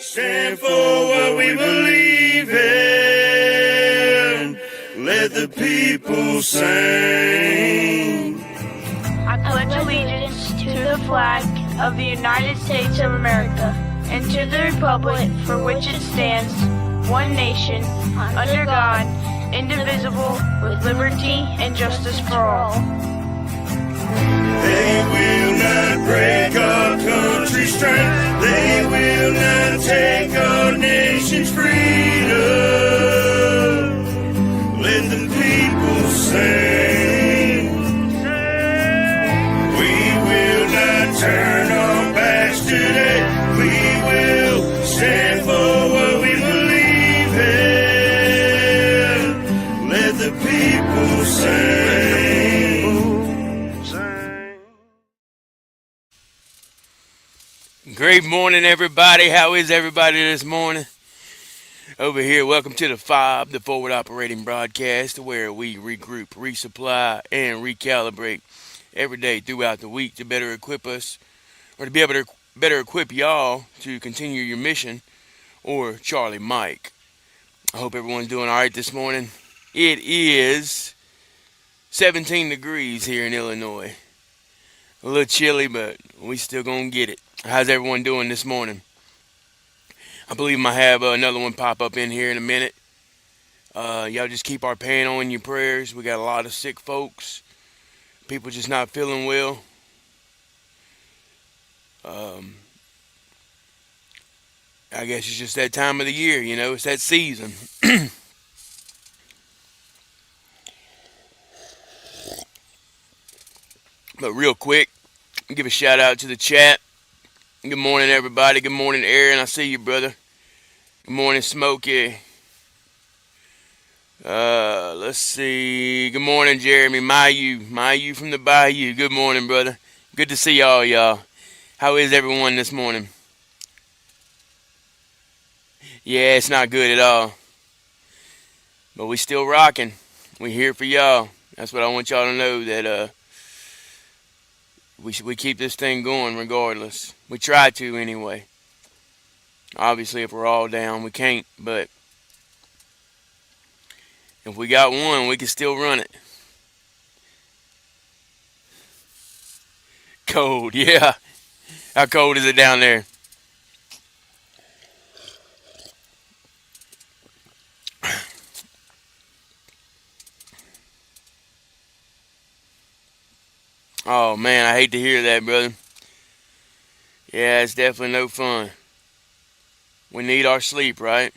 stand for what we believe in. Let the people sing. I pledge allegiance to the flag of the United States of America and to the republic for which it stands, one nation, under God, indivisible, with liberty and justice for all. They will not break our country's strength. They will not take our nation's freedom. Let the people sing. We will not turn our backs today. We will stand for what we believe in. Let the people sing. Great morning, everybody. How is everybody this morning? Over here, welcome to the F.O.B, the Forward Operating Broadcast, where we regroup, resupply, and recalibrate every day throughout the week to better equip us, or to be able to better equip y'all to continue your mission, or Charlie Mike. I hope everyone's doing all right this morning. It is 17 degrees here in Illinois. A little chilly, but we still gonna get it. How's everyone doing this morning? I believe I might have another one pop up in here in a minute. Y'all just keep our pain on your prayers. We got a lot of sick folks. People just not feeling well. I guess it's just that time of the year, you know. It's that season. But real quick, give a shout out to the chat. Good morning, everybody. Good morning, Aaron. I see you, brother. Good morning, Smokey. Let's see. Good morning, Jeremy. Mayu from the Bayou. Good morning, brother. Good to see y'all. How is everyone this morning? Yeah, it's not good at all. But we still rocking. We here for y'all. That's what I want y'all to know, that we keep this thing going regardless. We try to anyway. Obviously, if we're all down, we can't. But if we got one, we can still run it. Cold, yeah. How cold is it down there? Oh, man, I hate to hear that, brother. Yeah, it's definitely no fun. We need our sleep, right?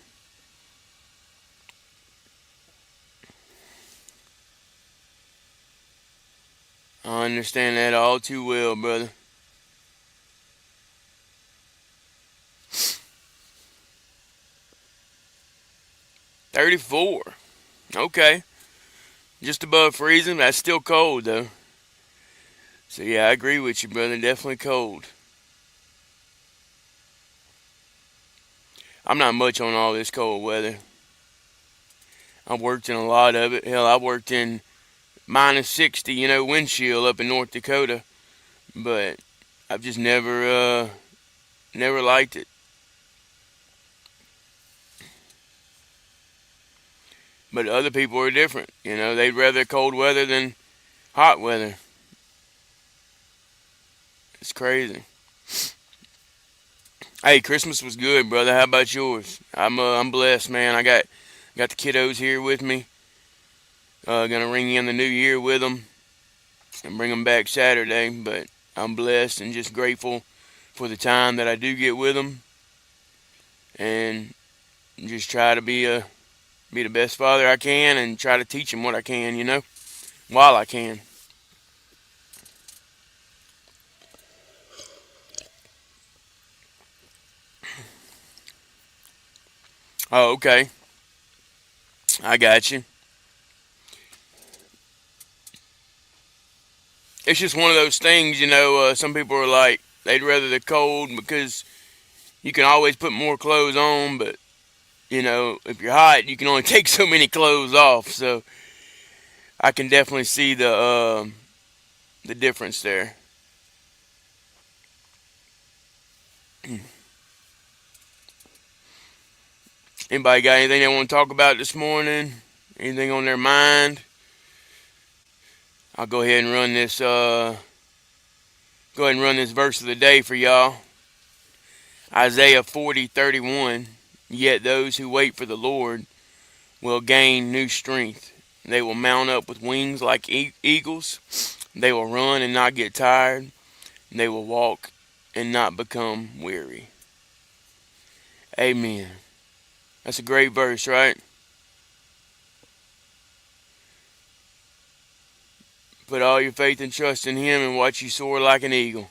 I understand that all too well, brother. $34. Okay. Just above freezing. That's still cold, though. So, yeah, I agree with you, brother. Definitely cold. I'm not much on all this cold weather. I've worked in a lot of it. Hell, I worked in minus 60, wind chill up in North Dakota. But I've just never liked it. But other people are different. They'd rather cold weather than hot weather. It's crazy. Hey, Christmas was good, brother. How about yours? I'm blessed, man. I got the kiddos here with me. Gonna ring in the new year with them and bring them back Saturday. But I'm blessed and just grateful for the time that I do get with them, and just try to be the best father I can and try to teach them what I can, while I can. Oh, okay. I got you. It's just one of those things, some people are like, they'd rather the cold because you can always put more clothes on, but, if you're hot, you can only take so many clothes off. So I can definitely see the difference there. Anybody got anything they want to talk about this morning? Anything on their mind? I'll go ahead and run this. Go ahead and run this verse of the day for y'all. Isaiah 40:31. Yet those who wait for the Lord will gain new strength. They will mount up with wings like eagles. They will run and not get tired. They will walk and not become weary. Amen. That's a great verse, right? Put all your faith and trust in Him and watch you soar like an eagle.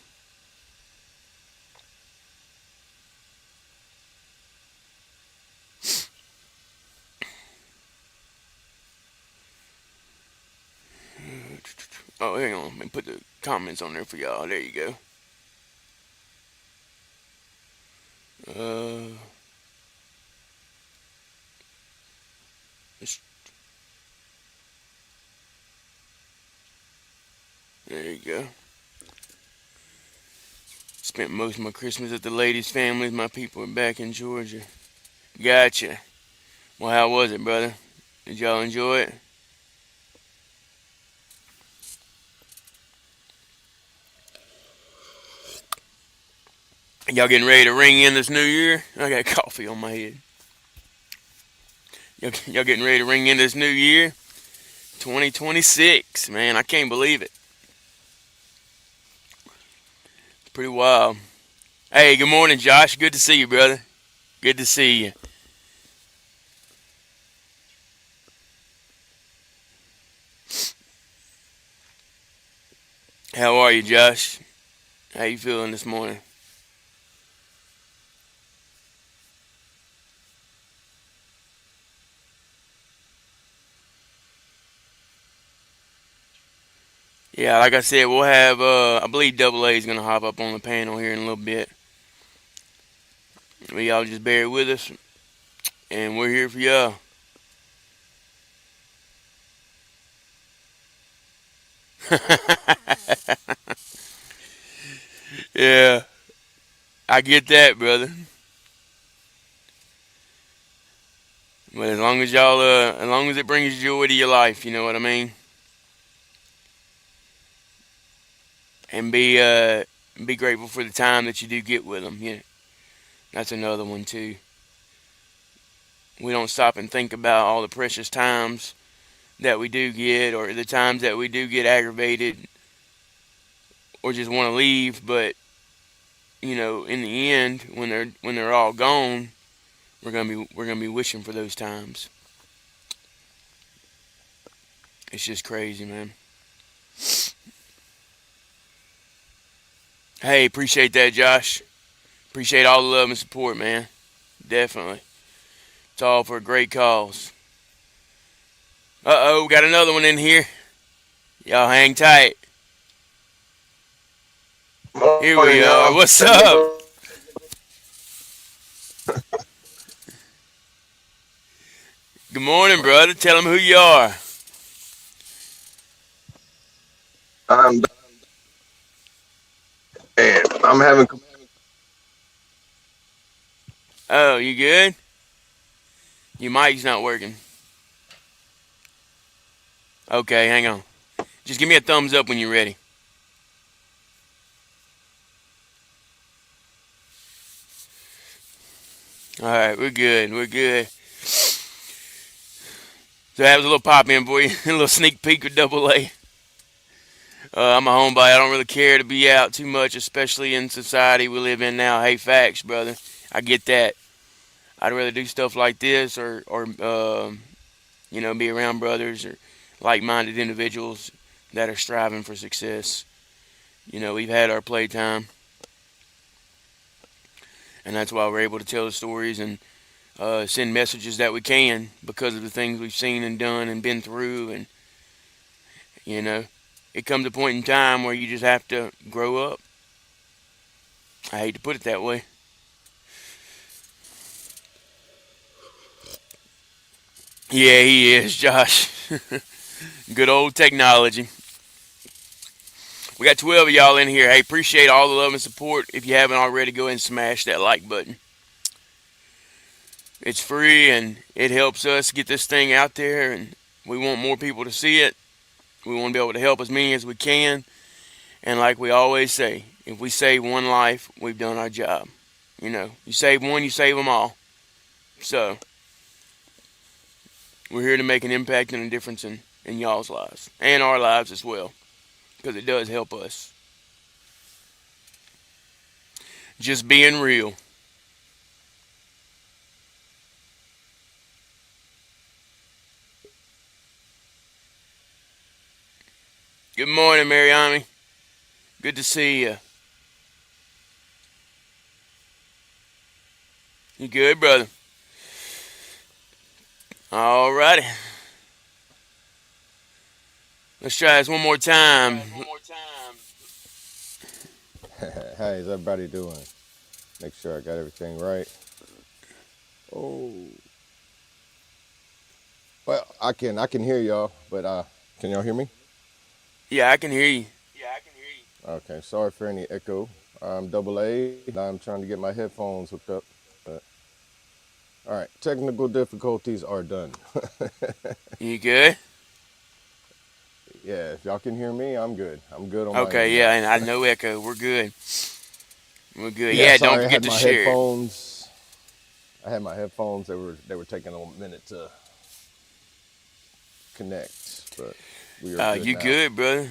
Oh, hang on. Let me put the comments on there for y'all. There you go. Uh, there you go. Spent most of my Christmas at the ladies' families. My people are back in Georgia. Gotcha. Well, how was it, brother? Did y'all enjoy it? Y'all getting ready to ring in this new year? I got coffee on my head. Y'all getting ready to ring in this new year? 2026. Man, I can't believe it. It's pretty wild. Hey, good morning, Josh. Good to see you, brother. Good to see you. How are you, Josh? How you feeling this morning? Yeah, like I said, we'll have, I believe Double A is going to hop up on the panel here in a little bit. But y'all just bear with us, and we're here for y'all. Yeah, I get that, brother. But as long as y'all, as long as it brings joy to your life, you know what I mean? And be grateful for the time that you do get with them. Yeah, that's another one too. We don't stop and think about all the precious times that we do get, or the times that we do get aggravated, or just want to leave. But you know, in the end, when they're all gone, we're gonna be wishing for those times. It's just crazy, man. Hey, appreciate that, Josh. Appreciate all the love and support, man. Definitely. It's all for a great cause. Uh-oh, got another one in here. Y'all hang tight. Here Morning, we are. y'all. What's up? Good morning, brother. Tell them who you are. I'm and I'm having Oh, you good? Your mic's not working. Okay, hang on. Just give me a thumbs up when you're ready. All right, we're good. We're good. So that was a little pop in for you, a little sneak peek with Double A. I'm a homebody. I don't really care to be out too much, especially in society we live in now. Hey, facts, brother. I get that. I'd rather do stuff like this, or be around brothers or like-minded individuals that are striving for success. You know, we've had our playtime, and that's why we're able to tell the stories and send messages that we can because of the things we've seen and done and been through. And you know, it comes a point in time where you just have to grow up. I hate to put it that way. Yeah, he is, Josh. Good old technology. We got 12 of y'all in here. Hey, appreciate all the love and support. If you haven't already, go ahead and smash that like button. It's free and it helps us get this thing out there, and we want more people to see it. We want to be able to help as many as we can. And like we always say, if we save one life, we've done our job. You save one, you save them all. So we're here to make an impact and a difference in y'all's lives and our lives as well, because it does help us. Just being real. Good morning, Mariami. Good to see you. You good, brother? Alrighty. Let's try this one more time. How is everybody doing? Make sure I got everything right. Oh, well, I can hear y'all, but can y'all hear me? Yeah, I can hear you. Okay, sorry for any echo. I'm double A. I'm trying to get my headphones hooked up. But, all right, technical difficulties are done. You good? Yeah, if y'all can hear me, I'm good. I'm good on my end Okay, yeah, now. and I know echo. We're good. We're good. Yeah, Yeah, don't sorry, I forget had to my share it. headphones. I had my headphones. They were taking a minute to connect, but we are good You now. good, brother?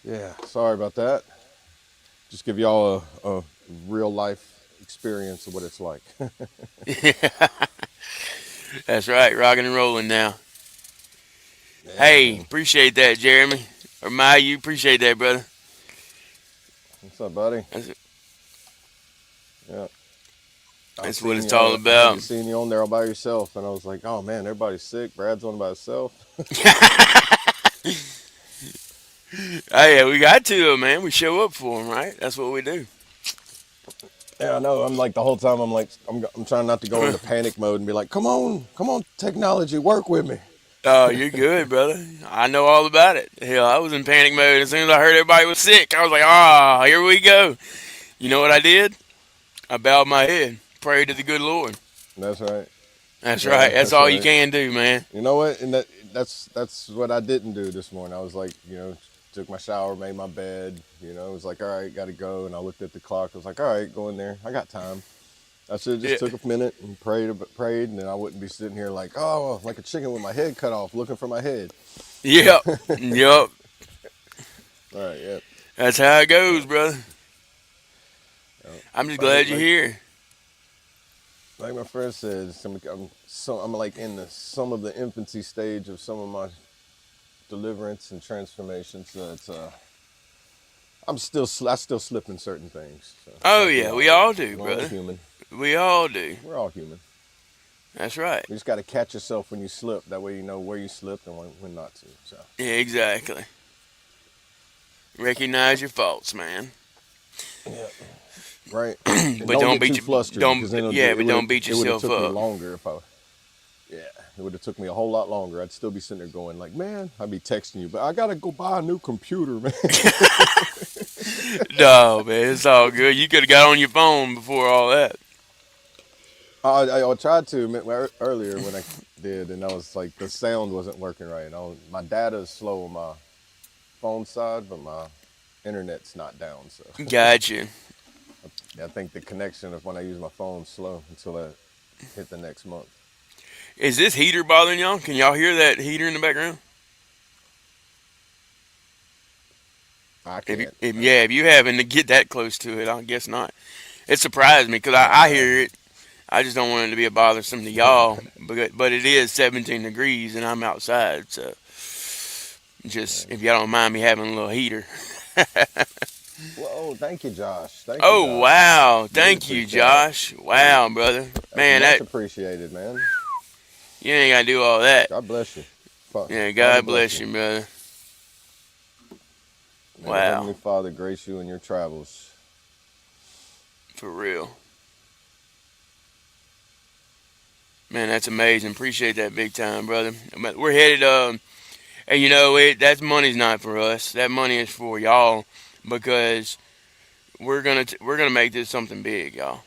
Yeah, sorry about that. Just give y'all a real life experience of what it's like. That's right, rocking and rolling now. Yeah, Hey, man. appreciate that, Jeremy. Or Maya, you appreciate that, brother. What's up, buddy? That's, Yeah. I that's what seen it's all you. I had about. you seen you on there all by yourself, and I was like, oh man, everybody's sick. Brad's on by himself. Hey, we got to, man. We show up for them, right? That's what we do. Yeah, I know. I'm like the whole time. I'm like, I'm trying not to go into panic mode and be like, come on, technology, work with me. Oh, you're good, brother. I know all about it. Hell, I was in panic mode as soon as I heard everybody was sick. I was like, ah, here we go. You know what I did? I bowed my head, prayed to the good Lord. That's right. That's right. Yeah, That's that's all you right. can do, man. You know what? And that's what I didn't do this morning. I was like, took my shower, made my bed. It was like, all right, got to go. And I looked at the clock. I was like, all right, go in there. I got time. I should have Yeah. just took a minute and prayed, and then I wouldn't be sitting here like, oh, like a chicken with my head cut off, looking for my head. Yep. Yep. All right, yeah. That's how it goes, brother. Yeah. I'm just Like, glad you're like, here. like my friend said, I'm like in some of the infancy stage of some of my deliverance and transformation. So I still slip in certain things. So, Oh, like we yeah. all We do. all do, We're only brother. human. We all do. We're all human. That's right. You just got to catch yourself when you slip. That way you know where you slipped and when not to. So. Yeah, exactly. Recognize your faults, man. Yeah. Right. And But don't don't get beat too you. flustered Don't. because then Yeah, but don't beat it would have yourself took me up. longer if I. Yeah, it would have took me a whole lot longer. I'd still be sitting there going like, man, I'd be texting you, but I gotta go buy a new computer, man. No, man, it's all good. You could have got on your phone before all that. I tried to earlier when I did, and I was like, the sound wasn't working right. My data's slow on my phone side, but my internet's not down. So Gotcha. I think the connection of when I use my phone is slow until I hit the next month. Is this heater bothering y'all? Can y'all hear that heater in the background? I can't. If you happen to get that close to it, I guess not. It surprised me because I hear it. I just don't want it to be a bothersome to y'all. But it is 17 degrees and I'm outside, so just if y'all don't mind me having a little heater. Whoa, thank you, Josh. Thank you, Oh Josh. wow! Really Thank you, appreciate it. Josh. Wow, brother. That's Man, much that appreciated, man. you ain't gotta do all that. God bless you. Yeah, Father God bless bless you. you, brother. May the Wow, Heavenly Father grace you in your travels. for real. Man, that's amazing. Appreciate that big time, brother. But we're headed. And that money's not for us. That money is for y'all because we're gonna make this something big, y'all.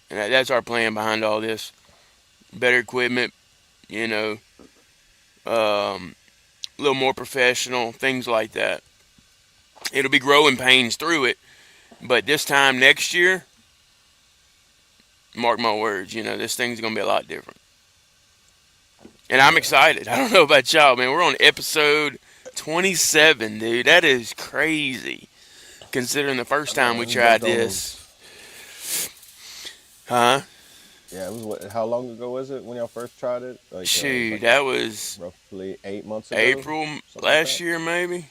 And that's our plan behind all this. Better equipment, you know, a little more professional, things like that. It'll be growing pains through it, but this time next year, mark my words, this thing's gonna be a lot different. And I'm excited. I don't know about y'all, man. We're on episode 27, dude. That is crazy. Considering the first time we tried this. Huh? Yeah, it was how long ago was it when y'all first tried it? Like, Shoot, that was roughly 8 months ago. April last year, maybe.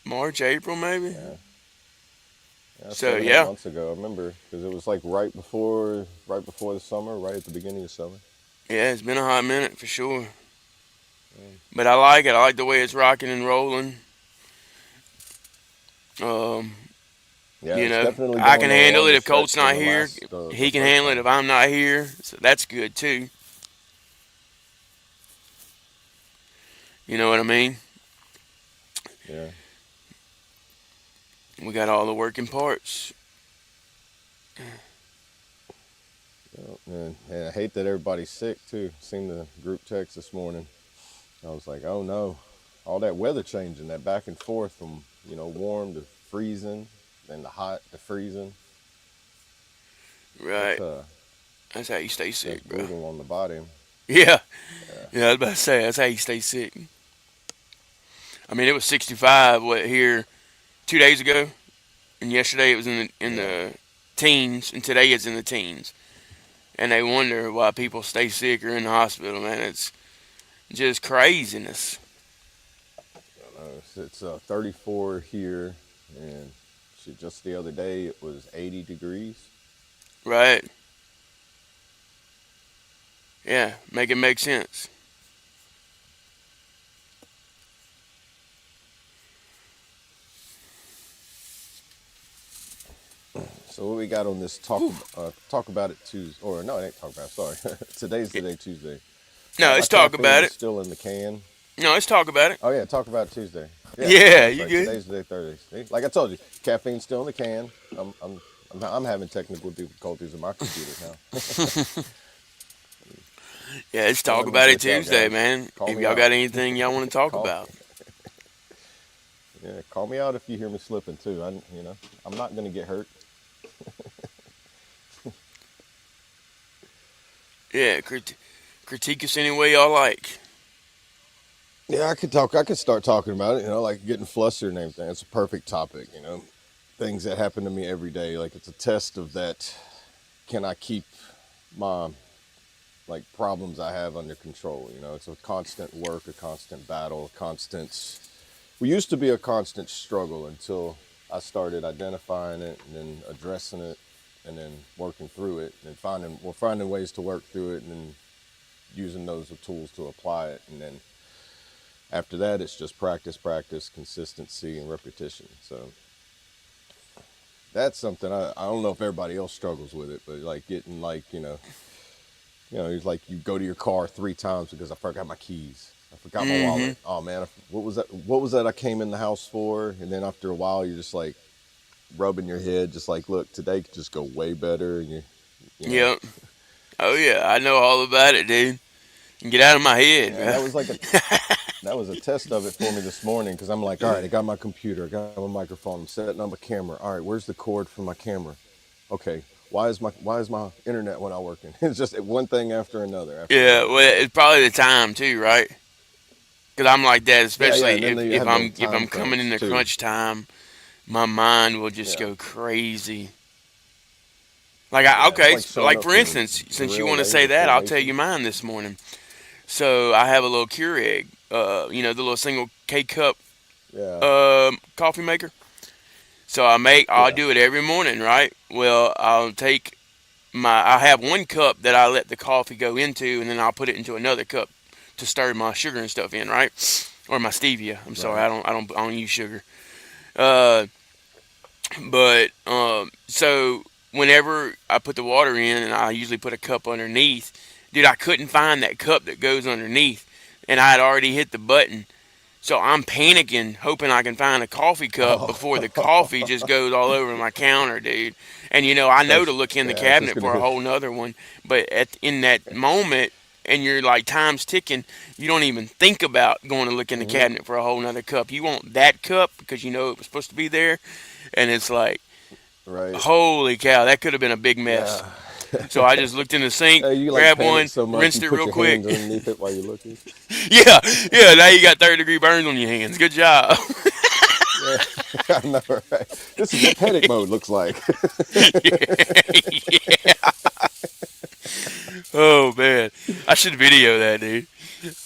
March, April, maybe. Yeah, So 8 yeah, months ago. I remember because it was like right before the summer, right at the beginning of summer. yeah, it's been a hot minute for sure. But I like it. I like the way it's rocking and rolling. Yeah, it's definitely I going can handle along it the if Colt's stretch not from the here. last, He the can first handle it time. if I'm not here. So that's good too. You know what I mean? Yeah. We got all the working parts. And I hate that everybody's sick too. Seen the group text this morning. I was like, oh no, all that weather changing, that back and forth from warm to freezing, then the hot to freezing. Right. That's how you stay That's sick, bro. brutal on the body. Yeah. I was about to say, that's how you stay sick. I mean, it was 65 here 2 days ago, and yesterday it was in the teens, and today it's in the teens. And they wonder why people stay sick or in the hospital, man. It's just craziness. It's 34 here, and just the other day it was 80 degrees. Right. Yeah, make it make sense. So what we got on this talk about it Tuesday, or no, it ain't talk about it, sorry. Today's the day, Tuesday. No, let's talk about it. Still in the can. No, let's talk about it. Oh yeah, talk about it Tuesday. Yeah, you good? Today's the day, Thursday. See? Like I told you, caffeine's still in the can. I'm having technical difficulties with my computer now. Yeah, let's talk about it Y'all Tuesday, guys. man. Call If me y'all out. got anything y'all want to talk Call- about. Yeah, call me out if you hear me slipping too. I'm not gonna get hurt. Yeah, critique us any way y'all like. Yeah, I could start talking about it, like getting flustered and everything. It's a perfect topic, things that happen to me every day. Like it's a test of that. Can I keep my problems I have under control? It's a constant work, a constant battle, we used to be a constant struggle until I started identifying it and then addressing it and then working through it and finding ways to work through it and then using those as tools to apply it. And then after that, it's just practice, consistency, and repetition. So that's something I don't know if everybody else struggles with it, but getting it's like you go to your car 3 times because I forgot my keys. I forgot my wallet. Oh man, what was that? What was that I came in the house for? And then after a while, you're just like rubbing your head, just like, look, today could just go way better. And Yep. Oh yeah, I know all about it, dude. Get out of my head, Yeah, bro. that was a test of it for me this morning because I'm like, all right, I got my computer, I got my microphone, I'm setting up a camera. All right, where's the cord for my camera? Okay, why is my internet not working? It's just one thing after another. Yeah, well, it's probably the time too, right? Because I'm like that, especially and then you if have I'm the if I'm time coming frames, into too. crunch time, my mind will just Yeah. go crazy. it's like showing Like up for for instance, the since you real want to day say that, before I'll tell racing. you mine this morning. So I have a little Keurig, the little single K cup Yeah. coffee maker. So I'll Yeah. do it every morning, right? Well, I have one cup that I let the coffee go into, and then I'll put it into another cup to stir my sugar and stuff in, right? Or my stevia. I'm sorry, Right. I don't use sugar. So whenever I put the water in, and I usually put a cup underneath, dude, I couldn't find that cup that goes underneath, and I had already hit the button. So I'm panicking, hoping I can find a coffee cup before the coffee just goes all over my counter, dude. And I know to look in the Yeah, it's just cabinet gonna for a hit. whole nother one, but in that moment, and you're like time's ticking, you don't even think about going to look in the Hmm. cabinet for a whole nother cup. You want that cup because you know it was supposed to be there, and it's like, Right. holy cow, that could have been a big mess. Yeah. So I just looked in the sink, You like grabbed panic one, so much you rinsed it put real your quick. hands underneath it while you're looking. Yeah, yeah. Now you got 3rd-degree burns on your hands. Good job. Yeah, I know, right? This is what panic mode looks like. Yeah. Oh man, I should video that, dude.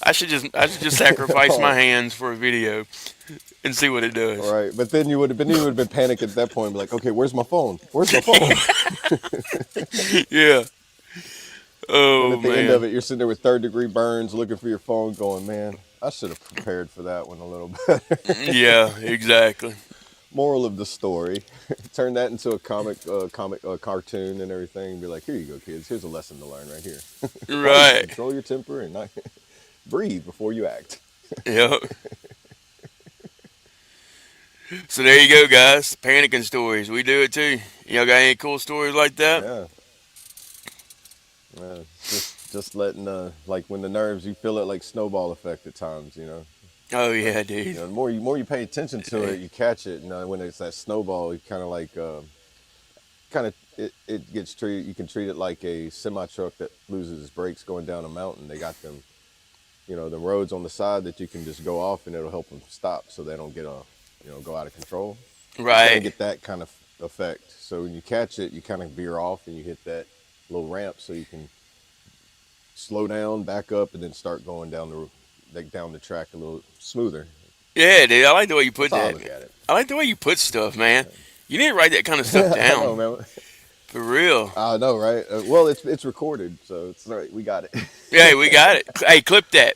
I should just sacrifice my Oh, hands for a video and see what it does. right. But then you would have been panicked at that point. Be like, okay, where's my phone? Where's my phone? Yeah. Then Oh at the end of man. it, you're sitting there with 3rd-degree burns, looking for your phone, going, man, I should have prepared for that one a little better. Yeah. Exactly. Moral of the story: turn that into a cartoon, and everything. And be like, here you go, kids. Here's a lesson to learn right here. Why you should Right. control your temper and not breathe before you act. Yep. So there you go, guys. Panicking stories. We do it too. Y'all got any cool stories like that? Yeah, yeah. Just letting like when the nerves, you feel it like snowball effect at times. Oh yeah, But dude. the more you pay attention to it, you catch it. When it's that snowball, you kind of like it gets treated. You can treat it like a semi truck that loses its brakes going down a mountain. They got them, the roads on the side that you can just go off, and it'll help them stop so they don't go out of control. You kind of Right. get that kind of effect. So when you catch it, you kind of veer off and you hit that little ramp so you can slow down, back up, and then start going down the track a little smoother. Yeah, dude. I like the way you That's put how I that. look at it. I like the way you put stuff, man. You need to write that kind of stuff I know, down. man. For real. I know, right? Well, it's recorded, so it's all right. We got it. Yeah, we got it. Hey, clip that.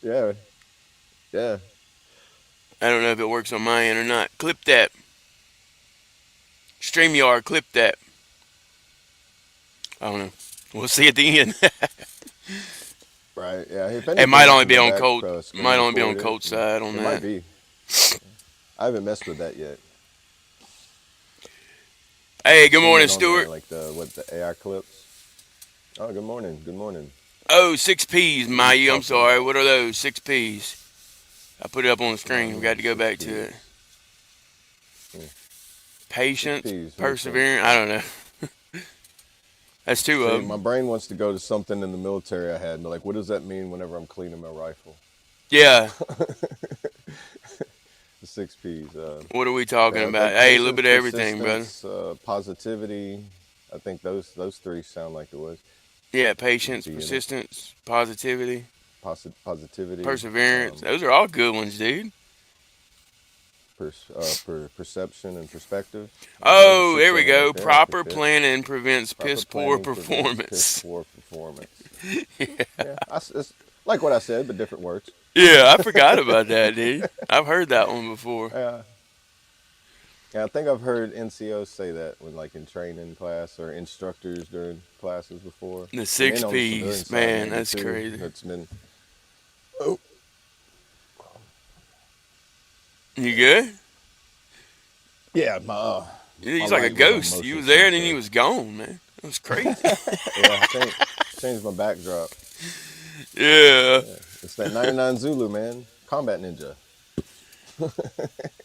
Yeah, yeah. I don't know if it works on my end or not. Clip that. StreamYard, clip that. I don't know. We'll see at the end. Right. Yeah. If It might anything, I only can be go on back, Colt. screen Might only be on record it. Colt's side on It might that. be. I haven't messed with that yet. Hey, I've good seen morning, it on there, Stuart. like the AI clips. Oh, good morning. Good morning. Oh, 6 P's, What are we Mayu. I'm talking about? sorry. What are those? 6 P's. I put it up on the screen. We got to go Six back to P's. it. Yeah. Six Patience, P's. What is that? perseverance. I don't know. That's two See, of my them. brain wants to go to something in the military I had, and be like, what does that mean whenever I'm cleaning my rifle? Yeah. The 6 P's. What are we talking about? Like Hey, a little patience, bit of everything, brother. persistence, positivity. I think those three sound like it was. Yeah, Should patience, be in it. persistence, positivity, Positivity, perseverance. Those are all good ones, dude. perception, and perspective. There's a Oh, sixth there we one right go. there. That could Proper fit. planning prevents Proper piss poor planning prevents piss performance. poor performance. Yeah, it's like what I said, but different words. Yeah, I forgot about that, dude. I've heard that one before. Yeah. Yeah, I think I've heard NCOs say that when, like, in training class or instructors during classes before. The And six then on the civilian P's, side, man, maybe that's too. crazy. That's been. Oh, You good? yeah, my He's like a light was on ghost. You motion was there and then sensor. he was gone, man. It was crazy. Yeah, changed my backdrop. Yeah. Yeah, it's that 99 Zulu, man. Combat ninja.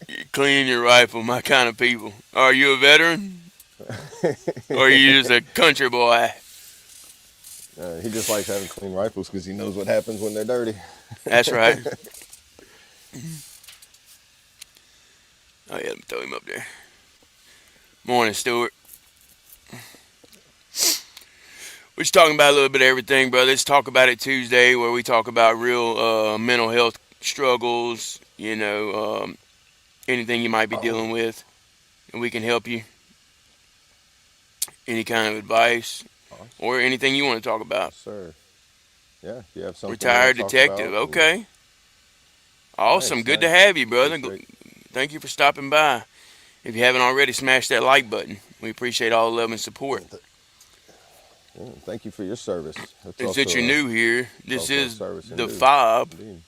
You clean your rifle, my kind of people. Are you a veteran? Or are you just a country boy? He just likes having clean rifles because he knows what happens when they're dirty. That's right. Oh, yeah, let me throw him up there. Morning, Stuart. We're just talking about a little bit of everything, brother. Let's talk about it Tuesday, where we talk about real mental health struggles, anything you might be dealing with, and we can help you. Any kind of advice Awesome. or anything you want to talk about. Sir. Yeah, if you have something Retired to talk detective. about, Okay. Awesome. Good to nice. have you, brother. Appreciate- Thank you for stopping by. If you haven't already, smash that like button. We appreciate all the love and support. Yeah, thank you for your service. That's If also that you're new here, this also a is service the indeed. F.O.B. Indeed.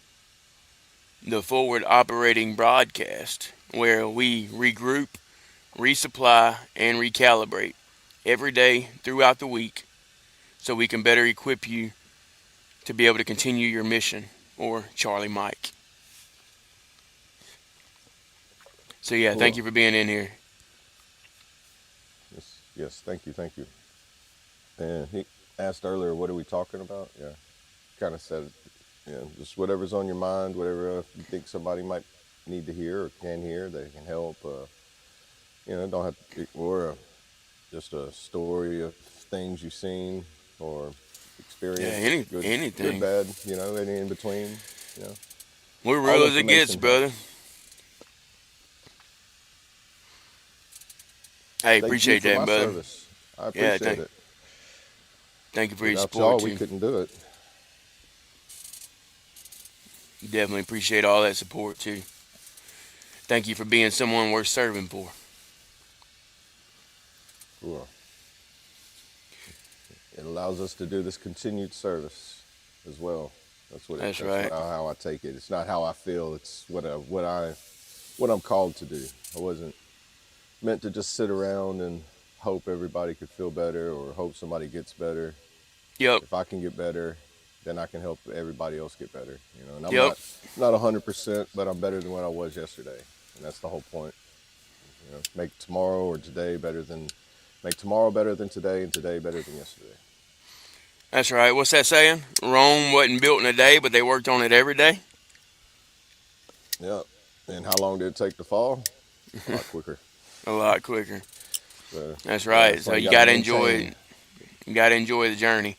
the forward operating broadcast, where we regroup, resupply, and recalibrate every day throughout the week so we can better equip you to be able to continue your mission, or Charlie Mike. So, yeah, thank Cool. you for being in here. Yes. Thank you. And he asked earlier, what are we talking about? Yeah, kind of said, just whatever's on your mind, whatever you think somebody might need to hear or can hear, they can help. Don't have to, or just a story of things you've seen or Yeah, experienced, good, anything. bad, any in between, We're all real as it gets, information brother. helps. Hey, Thank you appreciate for that, my brother. service. I Yeah, appreciate it. thank you for your Without support, y'all, we too. couldn't do it. Definitely appreciate all that support, too. Thank you for being someone worth serving for. Cool. It allows us to do this continued service as well. That's That's right. how I take it. It's not how I feel. It's what I'm called to do. I wasn't meant to just sit around and hope everybody could feel better or hope somebody gets better. Yep, If I can get better, then I can help everybody else get better. And I'm yep. not 100%, but I'm better than what I was yesterday, and that's the whole point. Make tomorrow or today make tomorrow better than today, and today better than yesterday. That's right. What's that saying? Rome wasn't built in a day, but they worked on it every day. Yeah. And how long did it take to fall? A lot quicker. A lot quicker. So, That's yeah, right. that's So why you you got to gotta enjoy maintain. it. You gotta enjoy the journey.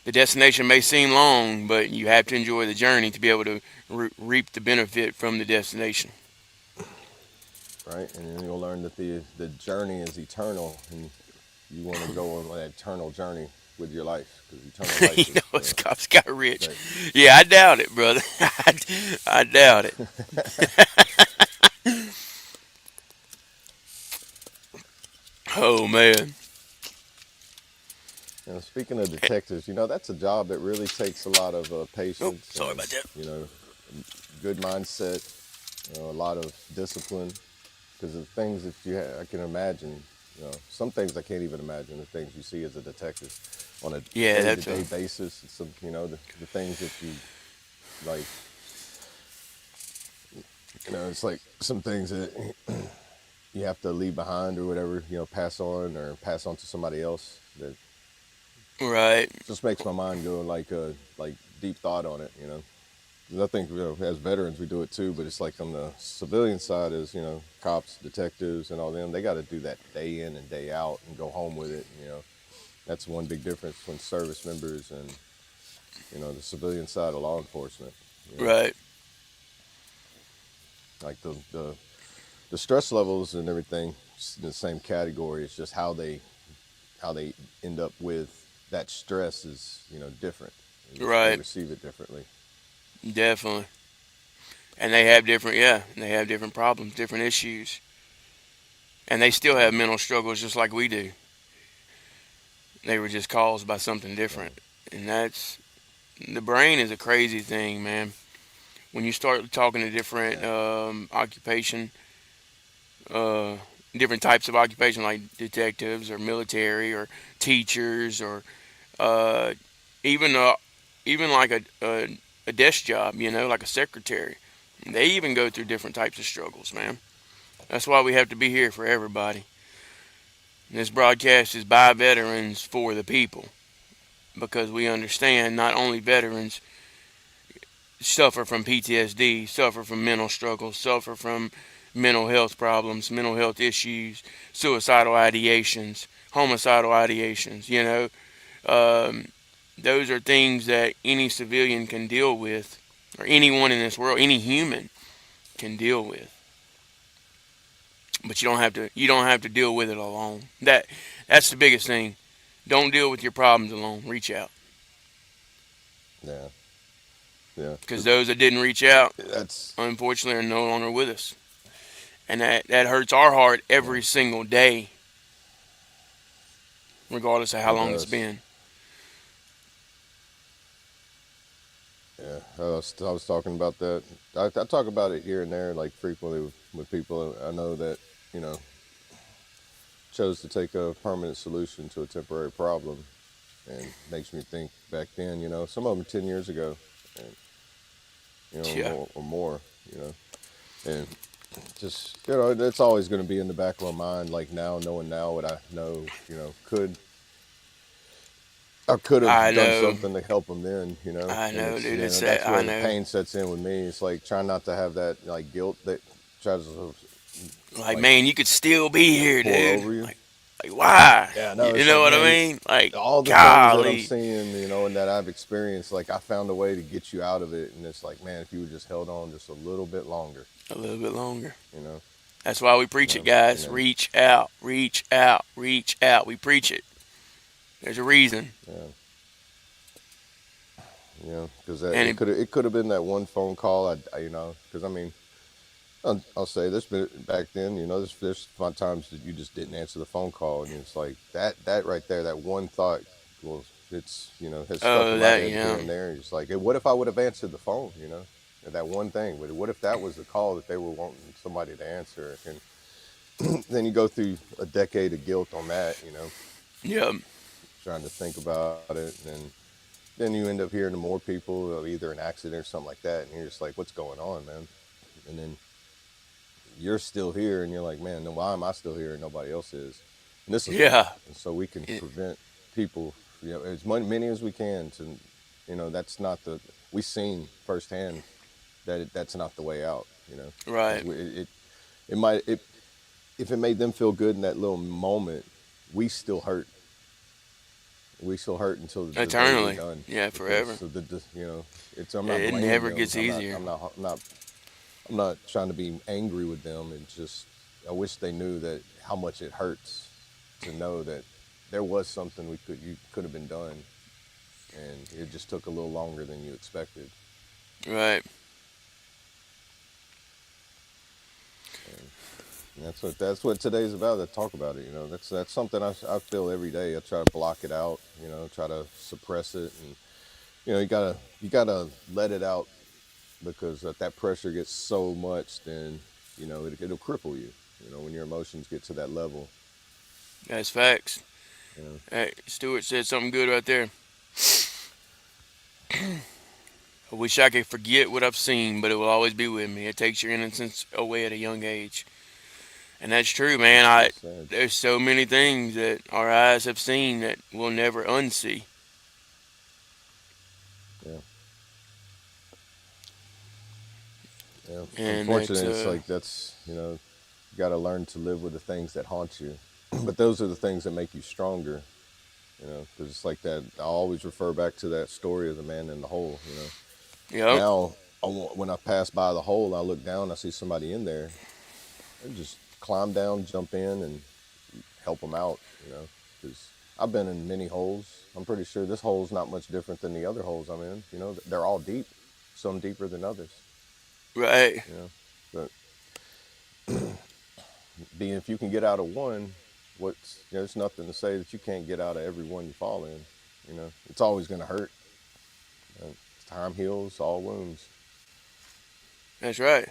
The destination may seem long, but you have to enjoy the journey to be able to reap the benefit from the destination. Right? And then you'll learn that the journey is eternal, and you want to go on that eternal journey with your life, because eternal life is Scott Rich. like, Yeah, I doubt it, brother. I doubt it. Oh man. speaking of detectives, that's a job that really takes a lot of Oh, patience sorry and about that. good mindset, a lot of discipline, because the things that I can imagine, some things I can't even imagine, the things you see as a detective on a Yeah, that's day-to-day basis. Some, the things that you like, it's like some things that you have to leave behind or whatever, pass on to somebody else. That right. just makes my mind go like deep thought on it. 'Cause I think as veterans we do it too, but it's like on the civilian side is cops, detectives, and all them. They got to do that day in and day out and go home with it. That's one big difference between service members and the civilian side of law enforcement. Right. Like the stress levels and everything in the same category. It's just how they end up with that stress is different. They Right. receive it differently. Definitely. And they have different problems, different issues. And they still have mental struggles just like we do. They were just caused by something different. And the brain is a crazy thing, man. When you start talking to different uh, different types of occupation, like detectives or military or teachers or uh, even even like a desk job, like a secretary. They even go through different types of struggles, man. That's why we have to be here for everybody. This broadcast is by veterans for the people, because we understand not only veterans suffer from PTSD, suffer from mental struggles, suffer from mental health problems, mental health issues, suicidal ideations, homicidal ideations. Those are things that any civilian can deal with, or anyone in this world, any human can deal with. But you don't have to deal with it alone. That's the biggest thing. Don't deal with your problems alone. Reach out. Yeah, yeah. Because those that didn't reach out, That's unfortunately, are no longer with us. And that hurts our heart yeah. every single day, regardless of how It long it's does. been. Yeah. I was talking about that. I talk about it here and there, like frequently with people I know that, you know, chose to take a permanent solution to a temporary problem, and makes me think back then, you know, some of them 10 years ago, and you know, Yeah. or more, you know, and just, you know, it's always going to be in the back of my mind, like now, knowing now what I know, you know, I could I have done know. something to help them then, you know, I and know, it's, dude. you It's know, that. that's I where the know. pain sets in with me. It's like trying not to have that like guilt that tries to Like, like man, you could still be here, pour dude. over you. Like why? Yeah, no, You it's know like, what I man, mean? Like, all the things that I'm golly, seeing, you know, and that I've experienced, like I found a way to get you out of it, and it's like, man, if you would just held on just a little bit longer, a little bit longer. you know, That's why we preach it, and guys. then Reach out, reach out, reach out. We preach it. There's a reason. yeah, you know, because And it could have been that one phone call, you know, because I mean, I'll say this, but back then, you know, there's fun times that you just didn't answer the phone call, and it's like that right there, that one thought, well, it's, you know, has stuck oh, in my that, head here and there. It's like, hey, what if I would have answered the phone, you know, that one thing? But what if that was the call that they were wanting somebody to answer? And then you go through a decade of guilt on that, you know, yeah, trying to think about it, and then you end up hearing more people of either an accident or something like that, and you're just like, what's going on, man? And then you're still here, and you're like, man, then why am I still here and nobody else is? And this is why. yeah. And so we can It- prevent people, you know, as many as we can to, you know, that's not the, we've seen firsthand that that's not the way out, you know, because right. it might, if it made them feel good in that little moment, we still hurt. We still hurt until the day we're Eternally. done, Yeah, because forever. so you know, I'm not It blaming never them. gets easier. I'm not trying to be angry with them. It's just I wish they knew that how much it hurts to know that there was something you could have been done, and it just took a little longer than you expected. Right. And that's what today's about. To talk about it, you know. That's something I feel every day. I try to block it out, you know, try to suppress it, and you know, you gotta let it out, because if that pressure gets so much, then you know it'll cripple you. You know, when your emotions get to that level. That's facts. You know, Hey, Stuart said something good right there. I wish I could forget what I've seen, but it will always be with me. It takes your innocence away at a young age. And that's true, man. it's sad. There's so many things that our eyes have seen that we'll never unsee. Yeah, yeah. And that's Unfortunately, it's like that's, you know, you got to learn to live with the things that haunt you, but those are the things that make you stronger. You know, because it's like that. I always refer back to that story of the man in the hole. You know, yep. now when I pass by the hole, I look down, I see somebody in there, and just climb down, jump in, and help them out. You know, because I've been in many holes. I'm pretty sure this hole's not much different than the other holes I'm in. You know, they're all deep, some deeper than others. Right. You know, but being if you can get out of one, there's nothing to say that you can't get out of every one you fall in. You know, it's always going to hurt. Time heals all wounds. That's right.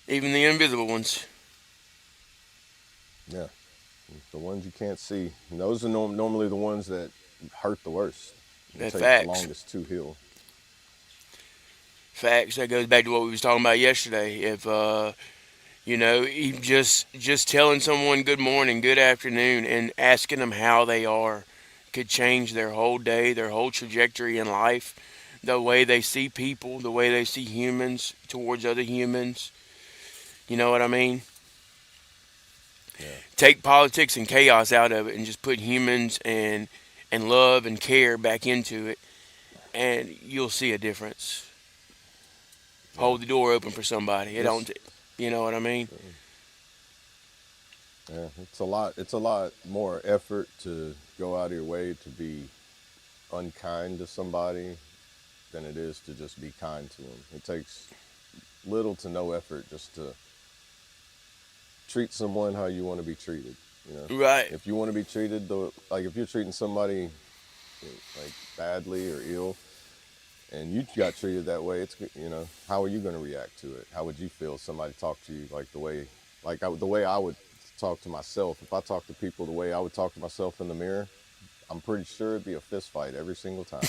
Even the invisible ones. Yeah, the ones you can't see. And those are normally the ones that hurt the worst. They That's take the facts. longest to heal. Facts. That goes back to what we was talking about yesterday. If you know, just telling someone good morning, good afternoon, and asking them how they are could change their whole day, their whole trajectory in life, the way they see people, the way they see humans towards other humans. You know what I mean? Yeah, Take politics and chaos out of it and just put humans and love and care back into it, and you'll see a difference. yeah. Hold the door open for somebody. It Just don't, you know what I mean? yeah, it's a lot. It's a lot more effort to go out of your way to be unkind to somebody than it is to just be kind to them. It takes little to no effort just to treat someone how you want to be treated. You know, Right. if you want to be treated like if you're treating somebody like badly or ill, and you got treated that way, it's, you know, how are you going to react to it? How would you feel if somebody talked to you like the way, the way I would talk to myself? If I talk to people the way I would talk to myself in the mirror, I'm pretty sure it'd be a fist fight every single time.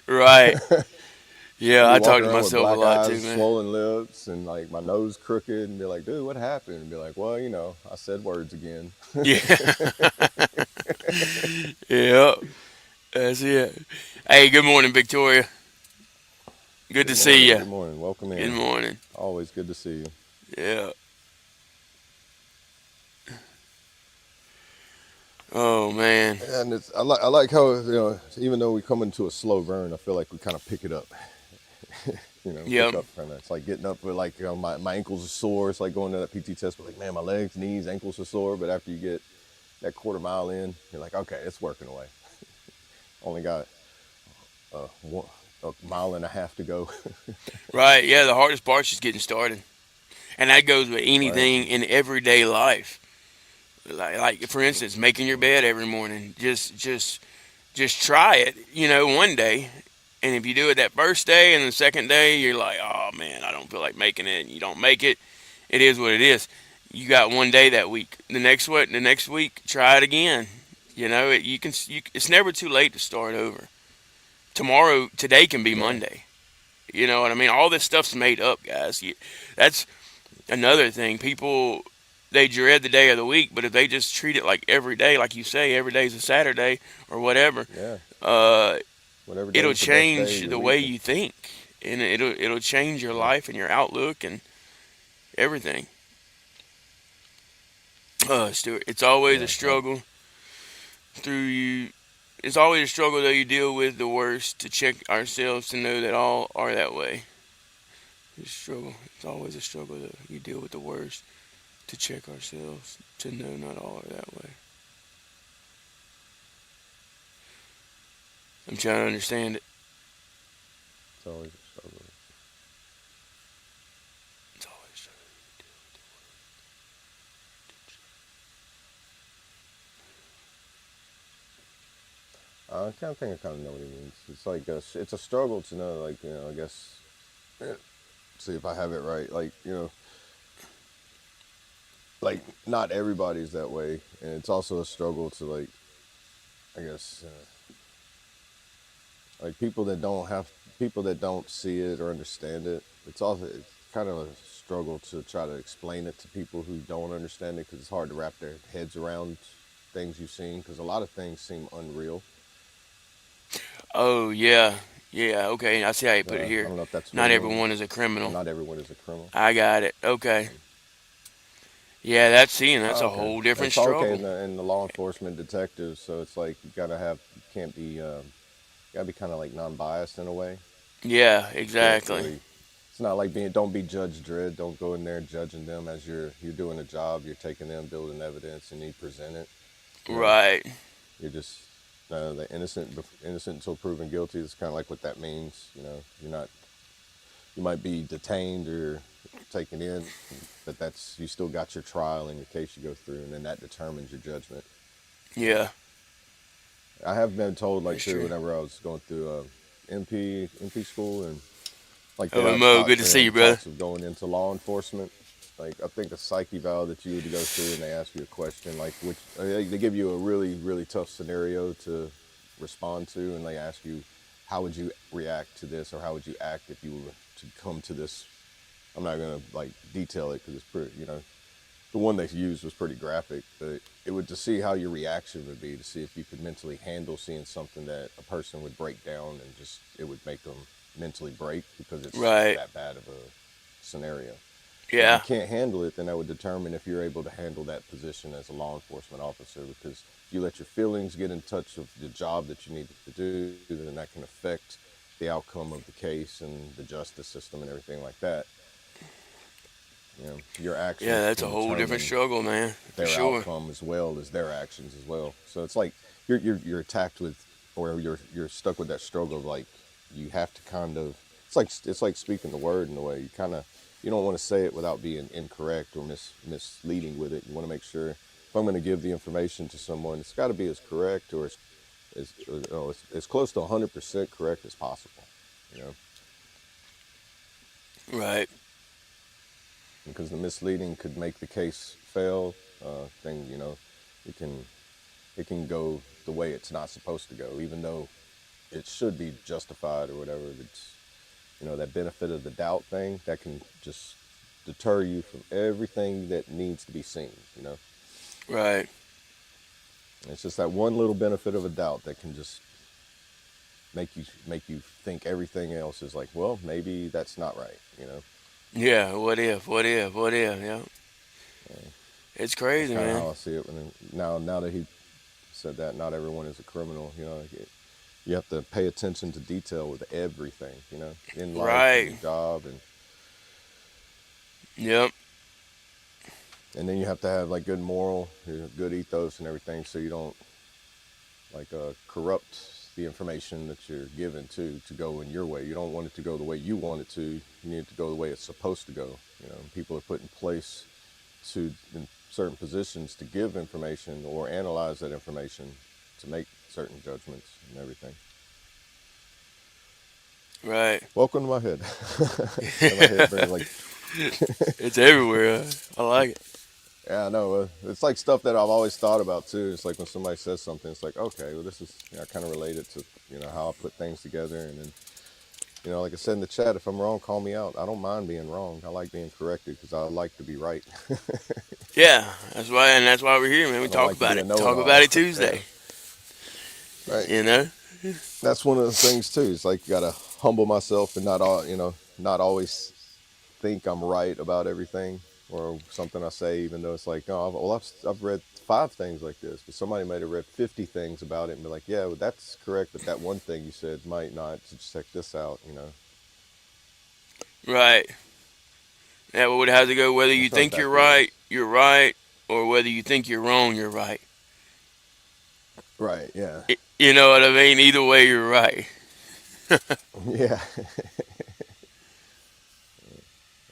Right. Yeah, Be I talk walking to around with myself a black lot too, eyes, man. swollen lips, and like my nose crooked, and be like, dude, what happened? And be like, well, you know, I said words again. Yeah. Yeah. That's it. Hey, good morning, Victoria. Good to see you. Good morning. Welcome Good in. morning. Always good to see you. Yeah. Oh man. And I like how, you know, even though we come into a slow burn, I feel like we kind of pick it up. You know, Yep. pick up kind of. It's like getting up with like, you know, my ankles are sore. It's like going to that PT test, but like, man, my legs, knees, ankles are sore. But after you get that quarter mile in, you're like, okay, it's working away. Only got a mile and a half to go. Right. Yeah. The hardest part's just getting started, and that goes with Right. anything in everyday life. Like for instance, making your bed every morning. Just try it. You know, one day. And if you do it that first day and the second day, you're like, oh man, I don't feel like making it. And you don't make it. It is what it is. You got one day that week. The next week, try it again. You know, it's never too late to start over. Today can be Yeah. Monday. You know what I mean? All this stuff's made up, guys. That's another thing. People, they dread the day of the week, but if they just treat it like every day, like you say, every day's a Saturday or whatever, Yeah. uh, Whatever day it'll is the best day change of your the week. way you think, and it'll change your Yeah. life and your outlook and everything. Stuart, it's always a Yeah. struggle through you. It's always a struggle though you deal with the worst to check ourselves to know that all are that way. It's a struggle. It's always a struggle though you deal with the worst to check ourselves to know not all are that way. I'm trying to understand it. It's always a struggle. It's always a struggle. I kind of think I kind of know what he means. It's like it's a struggle to know, like, you know, I guess, see if I have it right. Like, you know, like not everybody's that way, and it's also a struggle to like, I guess, like people that don't see it or understand it. It's kind of a struggle to try to explain it to people who don't understand it because it's hard to wrap their heads around things you've seen because a lot of things seem unreal. Oh yeah, yeah. Okay, I see how you put it I here. don't know if that's what Not he means. everyone is a criminal. Not everyone is a criminal. I got it. Okay. Yeah, that's Oh, a okay. whole different It's okay struggle. in the law enforcement detectives, so it's like you can't be, you gotta be kind of like non-biased in a way. Yeah, You can't exactly. really. It's not like don't be Judge Dredd. Don't go in there judging them as you're doing a job. You're taking them, building evidence, and you present it. You know, Right. you're just the innocent until proven guilty. Is kind of like what that means. You know, you're not. You might be detained or taken in, but you still got your trial and your case you go through, and then that determines your judgment. Yeah, I have been told like that's too true. whenever I was going through MP school and like they Oh, have Mo, good to see you, brother. talks of going into law enforcement. Like I think a psyche eval that you would go through and they ask you a question like which they give you a really tough scenario to respond to and they ask you how would you react to this or how would you act if you were to come to this. I'm not gonna like detail it because it's pretty, you know, the one they used was pretty graphic, but it would to see how your reaction would be to see if you could mentally handle seeing something that a person would break down and just it would make them mentally break because it's Right. that bad of a scenario. And if you Yeah. can't handle it, then that would determine if you're able to handle that position as a law enforcement officer. Because if you let your feelings get in touch with the job that you need to do, then that can affect the outcome of the case and the justice system and everything like that. You know, your Yeah, actions that's a can whole different determine struggle, man. For their sure. outcome as well as their actions as well. So it's like you're attacked with, or you're stuck with that struggle of like you have to kind of. It's like speaking the word in a way. You don't want to say it without being incorrect or misleading with it. You want to make sure if I'm going to give the information to someone, it's got to be as correct or as as close to 100% correct as possible, you know, Right. because the misleading could make the case fail. Thing, you know, it can go the way it's not supposed to go, even though it should be justified or whatever. It's, you know, that benefit of the doubt thing that can just deter you from everything that needs to be seen, you know. Right. It's just that one little benefit of a doubt that can just make you think everything else is like, well, maybe that's not right, you know. Yeah. What if? What if? What if? Yeah. It's That's crazy, kind of man. how I see it. Now that he said that, not everyone is a criminal, you know. You have to pay attention to detail with everything, you know, in life and Right. your job, Yep. and then you have to have like good moral, you know, good ethos and everything, so you don't like corrupt the information that you're given to go in your way. You don't want it to go the way you want it to. You need it to go the way it's supposed to go. You know, people are put in place in certain positions to give information or analyze that information to make certain judgments and everything. Right. Welcome to my head. And my head brings like, It's everywhere. I like it. yeah, I know. It's like stuff that I've always thought about too. It's like when somebody says something, it's like, okay, well, this is, you know, kind of related to, you know, how I put things together. And then, you know, like I said in the chat, if I'm wrong, call me out. I don't mind being wrong. I like being corrected because I like to be right. Yeah. That's why we're here, man. We I don't talk like to about be a it. Talk know-it-all. about it Yeah, Tuesday. right. You know. That's one of the things too. It's like you gotta humble myself and not always think I'm right about everything or something I say, even though it's like, oh, well, I've read 5 things like this, but somebody might have read 50 things about it and be like, yeah, well, that's correct, but that one thing you said might not. So just check this out, you know. Right. Yeah. Well, it has to go whether And you it's not think backwards. you're right, or whether you think you're wrong, you're right. Right? Yeah. You know what I mean? Either way, you're right. Yeah.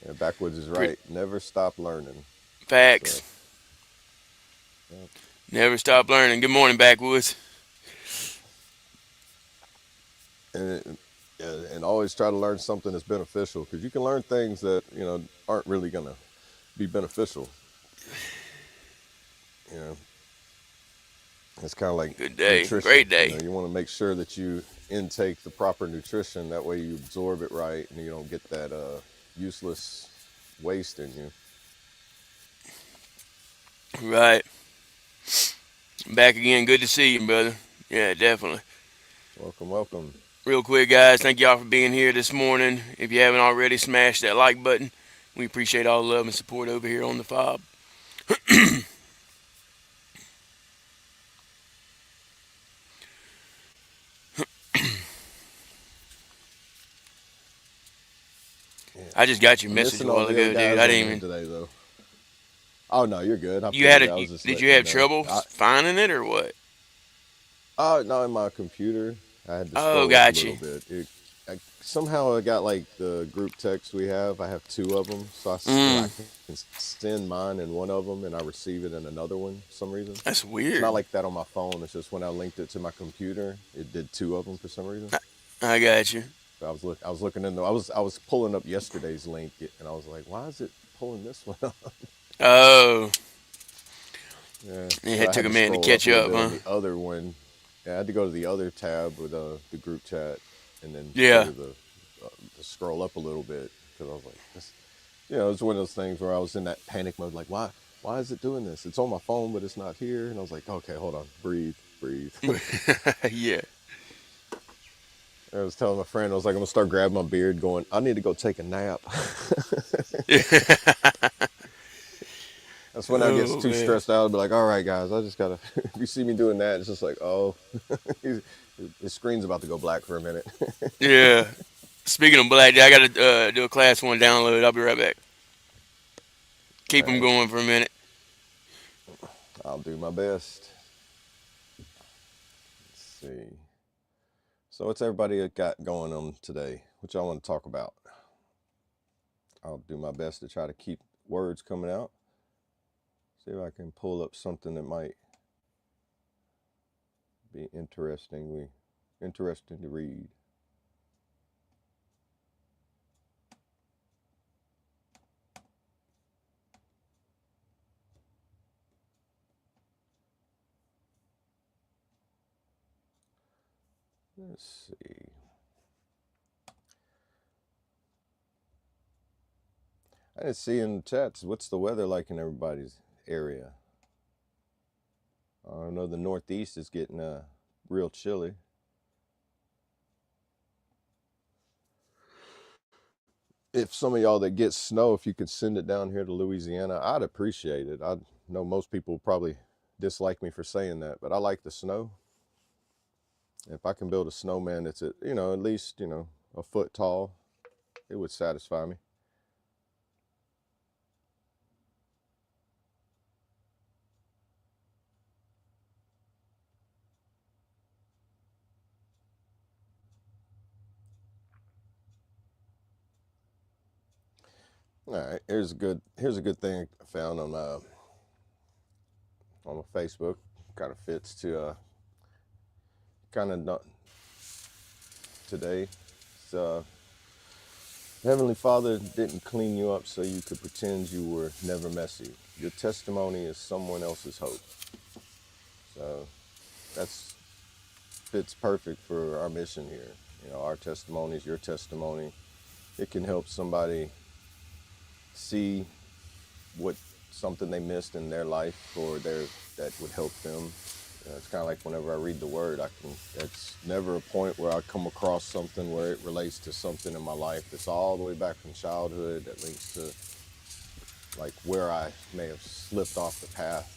Yeah. Backwards is Pretty right. Never stop learning. That's facts. yeah. Never stop learning. Good morning, Backwoods. And always try to learn something that's beneficial, because you can learn things that, you know, aren't really gonna be beneficial. You know, it's kind of like Good day. nutrition. Great You day. know, you want to make sure that you intake the proper nutrition. That way, you absorb it right, and you don't get that useless waste in you. Right. Back again. Good to see you, brother. Yeah, definitely. Welcome, welcome. Real quick, guys, thank y'all for being here this morning. If you haven't already, smash that like button. We appreciate all the love and support over here on the F.O.B. Yeah. I just got your I'm message a missing all while the other ago, dude. I guys on didn't here even. today, though. Oh no, you're good. I You had figured. it. I was just Did letting you you have know. trouble finding it or what? Oh no, in my computer, I had to Oh, scroll up a got little you. bit. Somehow I got like the group text we have. I have 2 of them, so I Mm, can send mine in one of them, and I receive it in another one for some reason. that's It's weird. not like that on my phone. It's just when I linked it to my computer, it did 2 of them for some reason. I got you. So I was looking in the, I was pulling up yesterday's link, and I was like, why is it pulling this one up? Oh, Yeah. So it I took had a to minute to scroll up catch a little up, bit on huh? the other one. Yeah, I had to go to the other tab with the group chat, and then go Yeah. to the scroll up a little bit, because I was like, this, you know, it's one of those things where I was in that panic mode, like, why is it doing this? It's on my phone, but it's not here. And I was like, okay, hold on, breathe, breathe. Yeah. I was telling my friend, I was like, I'm gonna start grabbing my beard, going, I need to go take a nap. That's when I get Oh too man. stressed out. I'll be like, all right, guys, I just gotta. If you see me doing that, it's just like, oh, his screen's about to go black for a minute. Yeah. Speaking of black, I gotta do a class 1 download. I'll be right back. All Keep them right, going for a minute. I'll do my best. Let's see. So what's everybody got going on today? What y'all want to talk about? I'll do my best to try to keep words coming out. See if I can pull up something that might Be interesting to read. Let's see. I didn't see in the chats, what's the weather like in everybody's area? I know the Northeast is getting real chilly. If some of y'all that get snow, if you could send it down here to Louisiana, I'd appreciate it. I know most people probably dislike me for saying that, but I like the snow. If I can build a snowman that's at least a foot tall, it would satisfy me. All right, here's a good thing I found on my Facebook. Kind of fits to kind of not today. It's Heavenly Father didn't clean you up so you could pretend you were never messy. Your testimony is someone else's hope. So that's fits perfect for our mission here. Our testimony is your testimony. It can help somebody see what something they missed in their life or that would help them. It's kind of like whenever I read the word, it's never a point where I come across something where it relates to something in my life that's all the way back from childhood that links to like where I may have slipped off the path,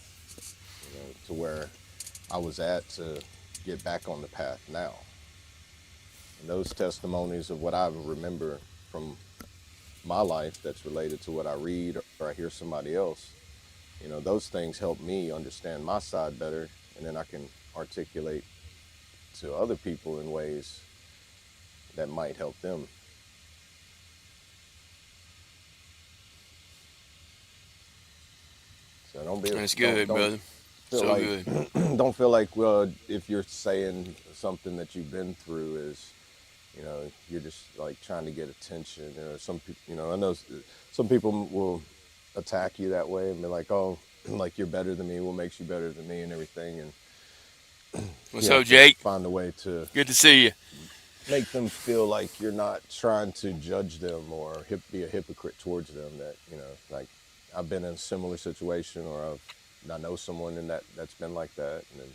to where I was at to get back on the path now. And those testimonies of what I remember from my life that's related to what I read or I hear somebody else, those things help me understand my side better, and then I can articulate to other people in ways that might help them. So That's good, brother. So like, good. Don't feel like, well, if you're saying something that you've been through is, you're just like trying to get attention. Some people, I know some people will attack you that way and be like, oh, like you're better than me, what makes you better than me and everything. And what's up, Jake? Find a way to good to see you. Make them feel like you're not trying to judge them or be a hypocrite towards them. That, like I've been in a similar situation, or I know someone that's been like that, and then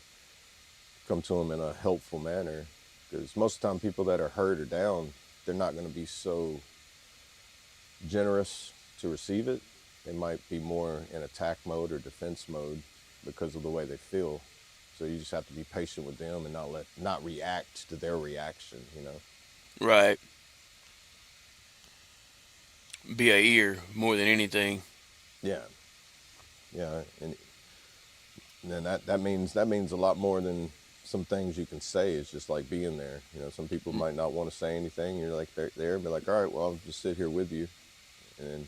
come to them in a helpful manner. Because most of the time people that are hurt or down, they're not going to be so generous to receive it. They might be more in attack mode or defense mode because of the way they feel. So you just have to be patient with them and not react to their reaction, Right. Be a ear more than anything. Yeah. Yeah. And then that means a lot more than some things you can say. It's just like being there. Some people might not want to say anything. You're like there and be like, all right, well, I'll just sit here with you, and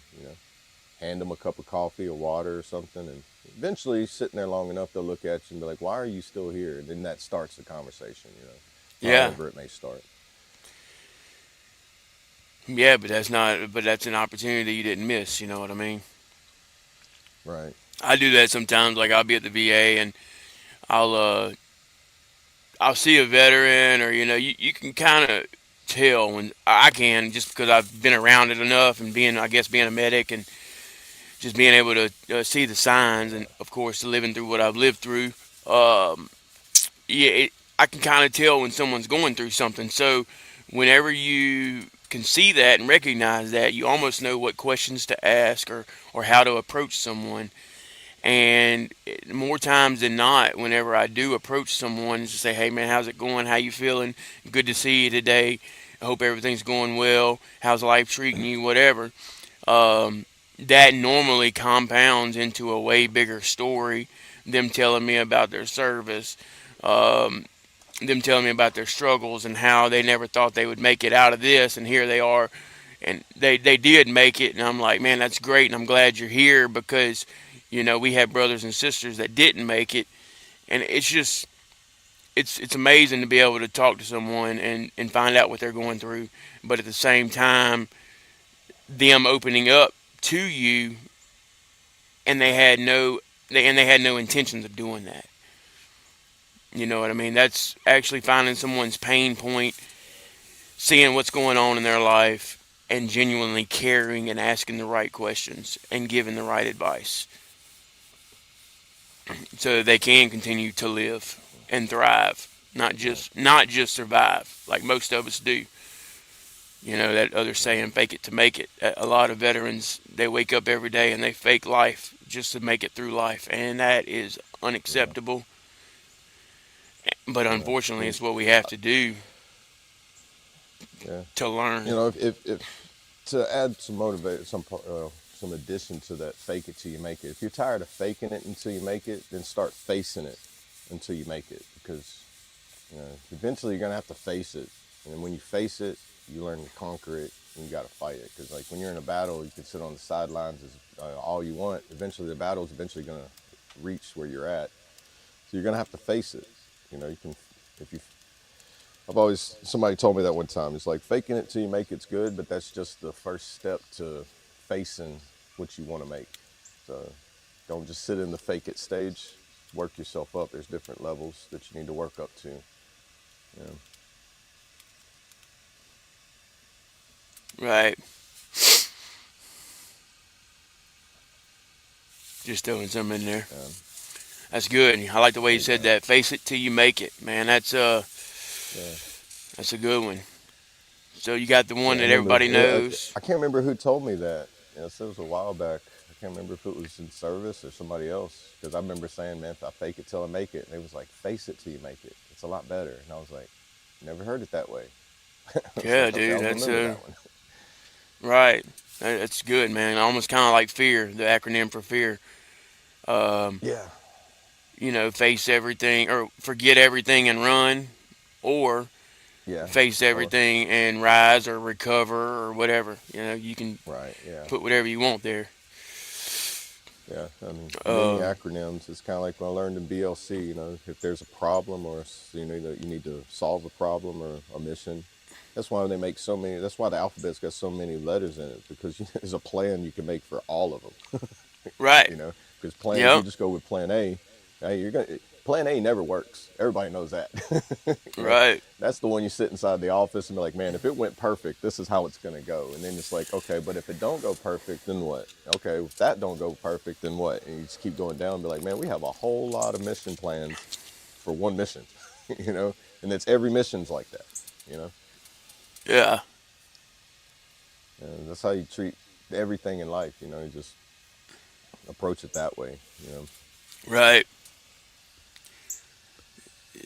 hand them a cup of coffee or water or something, and eventually sitting there long enough, they'll look at you and be like, why are you still here? And then that starts the conversation. Yeah. However it may start. Yeah, but that's an opportunity you didn't miss. You know what I mean? Right. I do that sometimes. Like I'll be at the VA and I'll see a veteran, or you can kind of tell when I can, just because I've been around it enough, and being a medic and just being able to see the signs, and of course living through what I've lived through. I can kind of tell when someone's going through something. So whenever you can see that and recognize that, you almost know what questions to ask or how to approach someone. And more times than not, whenever I do approach someone to say, hey man, how's it going? How you feeling? Good to see you today. I hope everything's going well. How's life treating you? Whatever. That normally compounds into a way bigger story. Them telling me about their service. Them telling me about their struggles and how they never thought they would make it out of this. And here they are. And they did make it. And I'm like, man, that's great. And I'm glad you're here, because we have brothers and sisters that didn't make it, and it's just it's amazing to be able to talk to someone and find out what they're going through, but at the same time, them opening up to you, and they had no intentions of doing that. You know what I mean? That's actually finding someone's pain point, seeing what's going on in their life, and genuinely caring and asking the right questions and giving the right advice so they can continue to live and thrive, not just survive like most of us do. You know that other saying, "Fake it to make it." A lot of veterans, they wake up every day and they fake life just to make it through life, and that is Yeah, unacceptable. But yeah. unfortunately, And it's what we have to do yeah, to learn. if to add some motivate some addition to that, fake it till you make it. If you're tired of faking it until you make it, then start facing it until you make it, because eventually you're gonna have to face it, and when you face it, you learn to conquer it, and you got to fight it. Because like when you're in a battle, you can sit on the sidelines as all you want. Eventually, the battle is eventually gonna reach where you're at, so you're gonna have to face it. You can if you I've always somebody told me that one time. It's like faking it till you make it's good, but that's just the first step to facing what you want to make. So don't just sit in the fake it stage. Work yourself up. There's different levels that you need to work up to. Yeah. Right. Just throwing some in there. Um, That's good. I like the way you hey, said that. Face it till you make it, man. yeah. That's a good one. So you got the Yeah. one I that remember. everybody knows. I can't remember who told me that. It was a while back. I can't remember if it was in service or somebody else. Because I remember saying, "Man, if I fake it till I make it," and it was like, "Face it till you make it. It's a lot better." And I was like, "Never heard it that way." I was Yeah, like, "Okay, dude. I'll That's remember that one." right. That's good, man. Almost kind of like fear, the acronym for fear. Um, Yeah. face everything or forget everything and run, or Yeah. face Or everything and rise or recover or whatever. You can right. Yeah. put whatever you want there. Yeah, I mean, many Uh, acronyms. It's kind of like when I learned in BLC. If there's a problem or that you need to solve a problem or a mission. That's why they make so many. That's why the alphabet's got so many letters in it, because there's a plan you can make for all of them. right. Because if you Yep. just go with plan A, hey, plan A never works. Everybody knows that. you know, Right. that's the one you sit inside the office and be like, man, if it went perfect, this is how it's gonna go. And then it's like, okay, but if it don't go perfect, then what? Okay, if that don't go perfect, then what? And you just keep going down and be like, man, we have a whole lot of mission plans for one mission, and it's every mission's like that, you know. Yeah. And that's how you treat everything in life, you just approach it that way. Right.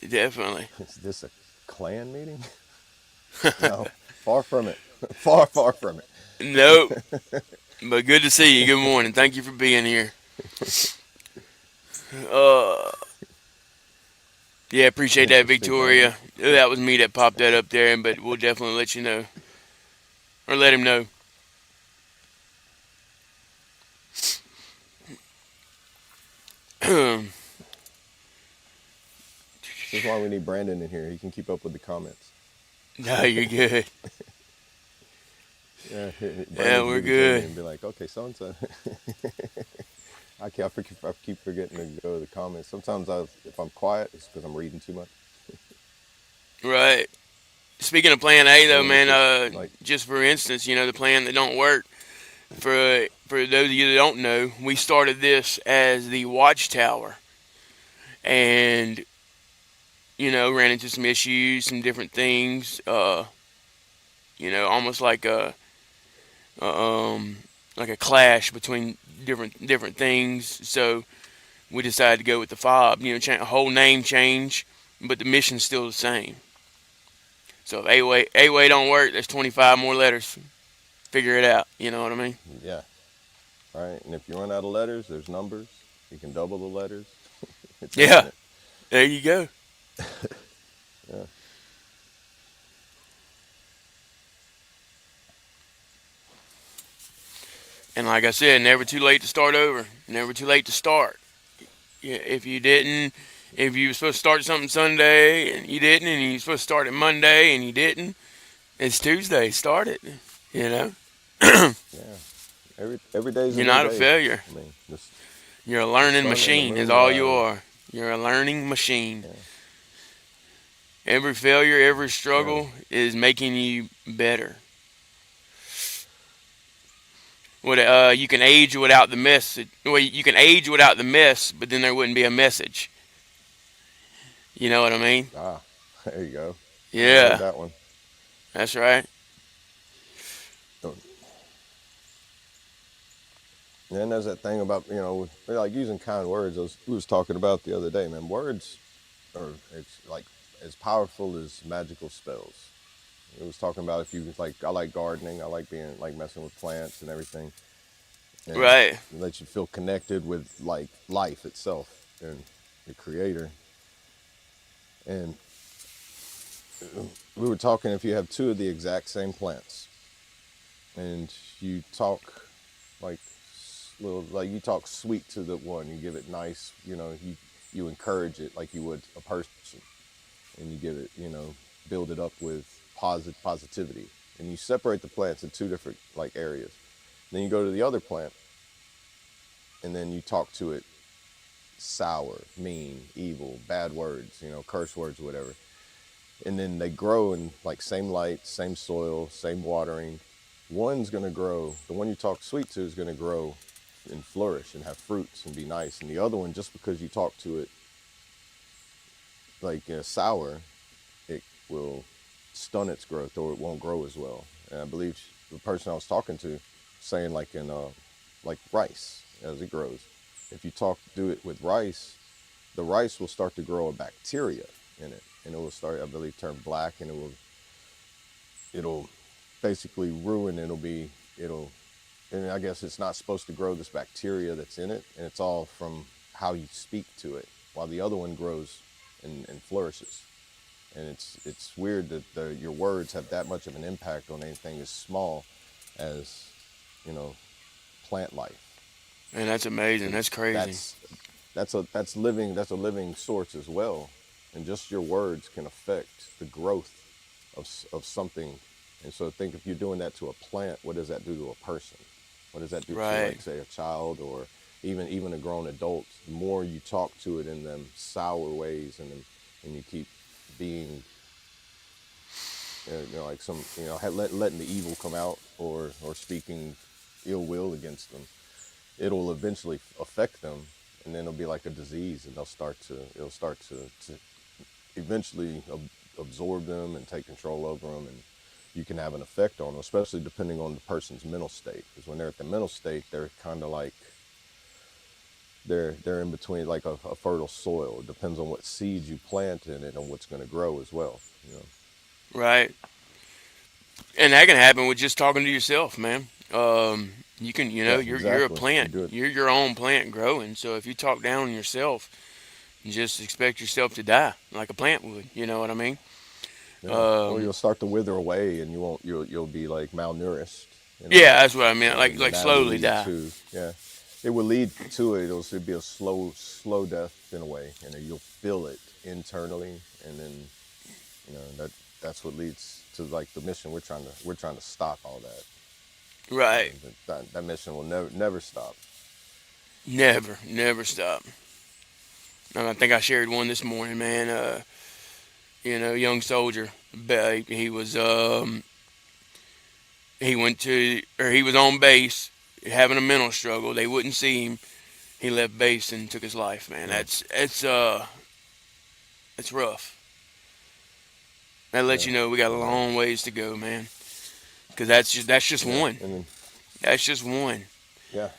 Definitely. Is this a clan meeting? No, far from it. Far, far from it. Nope. But good to see you. Good morning. Thank you for being here. Uh, yeah, appreciate that, Interesting, man. Victoria. That was me that popped that up there, but we'll definitely let you know or let him know. This is why we need Brandon in here. He can keep up with the comments. No, you're good. Yeah, Yeah, Brandon can we're give it to me good. and be like, okay, so and so. I keep forgetting to go to the comments. Sometimes if I'm quiet, it's because I'm reading too much. Right. Speaking of Plan A, And though, then it's man, just like, just for instance, the plan that don't work. For those of you that don't know, we started this as the Watchtower, and ran into some issues, some different things. Almost a like a clash between different things. So we decided to go with the FOB. Whole name change, but the mission's still the same. So if A-way don't work, there's 25 more letters. Figure it out. You know what I mean? yeah, right. And if you run out of letters, there's numbers. You can double the letters. It's Yeah. infinite. There you go. Yeah. And like I said, never too late to start over. Never too late to start. Yeah, if you didn't, If you were supposed to start something Sunday and you didn't, and you were supposed to start it Monday and you didn't, it's Tuesday. Start it. You know, Yeah. Every day's a you're new not a day. failure. I mean, You're a the learning sun and the machine. Is moon all you rise. are. You're a learning machine. Yeah. Every failure, every Yeah. struggle is making you better. You can age without the message. Well, you can age without the mess, but then there wouldn't be a message. You know what I mean? Ah, there you go. I heard Yeah, that one. that's right. So, and then there's that thing about, we're like using kind words. We was talking about the other day, man. Words are, it's like as powerful as magical spells. It was talking about if you like, I like gardening. I like being like messing with plants and everything, and Right. it lets you feel connected with like life itself and the creator. And we were talking if you have two of the exact same plants and you talk like like you talk sweet to the one, you give it nice, you encourage it like you would a person, and you give it, build it up with positivity, and you separate the plants in two different like areas. Then you go to the other plant and then you talk to it sour, mean, evil, bad words, curse words, whatever. And then they grow in like same light, same soil, same watering. One's going to grow, the one you talk sweet to is going to grow and flourish and have fruits and be nice. And the other one, just because you talk to it like sour, it will stun its growth or it won't grow as well. And I believe the person I was talking to saying like in like rice as it grows, if you do it with rice, the rice will start to grow a bacteria in it, and it will start, I believe, turn black, and it'll basically ruin. And I guess it's not supposed to grow this bacteria that's in it, and it's all from how you speak to it, while the other one grows and flourishes. And it's weird that your words have that much of an impact on anything as small as, plant life. Man, that's amazing. That's crazy. That's a living source as well, and just your words can affect the growth of something. And so think if you're doing that to a plant, what does that do to a person? What does that do to, Right. like, say, a child or even a grown adult? The more you talk to it in them sour ways, and you keep being, like letting the evil come out, or speaking ill will against them, it'll eventually affect them, and then it'll be like a disease, and it'll start to eventually absorb them and take control over them, and you can have an effect on them, especially depending on the person's mental state. Because when they're at the mental state, they're kind of like they're in between, like a fertile soil. It depends on what seeds you plant in it and what's going to grow as well. Right. And that can happen with just talking to yourself, man. You can, Yeah, you're a exactly. You plant. do it. You're your own plant growing. So if you talk down on yourself, you just expect yourself to die like a plant would. You know what I mean? Yeah. Or you'll start to wither away, and you'll be like malnourished. Yeah, that's what I meant. And Like that'll slowly lead die. to, yeah, it will lead to it. It'll be a slow death in a way, and you'll feel it internally, and then that's what leads to like the mission. We're trying to stop all that. Right. That mission will never stop. Never stop. And I think I shared one this morning, man. Young soldier. He was he was on base having a mental struggle. They wouldn't see him. He left base and took his life, man. Yeah. It's rough. That lets Yeah. you know we got a long ways to go, man. Because that's just Yeah. one. And then, That's just one. yeah,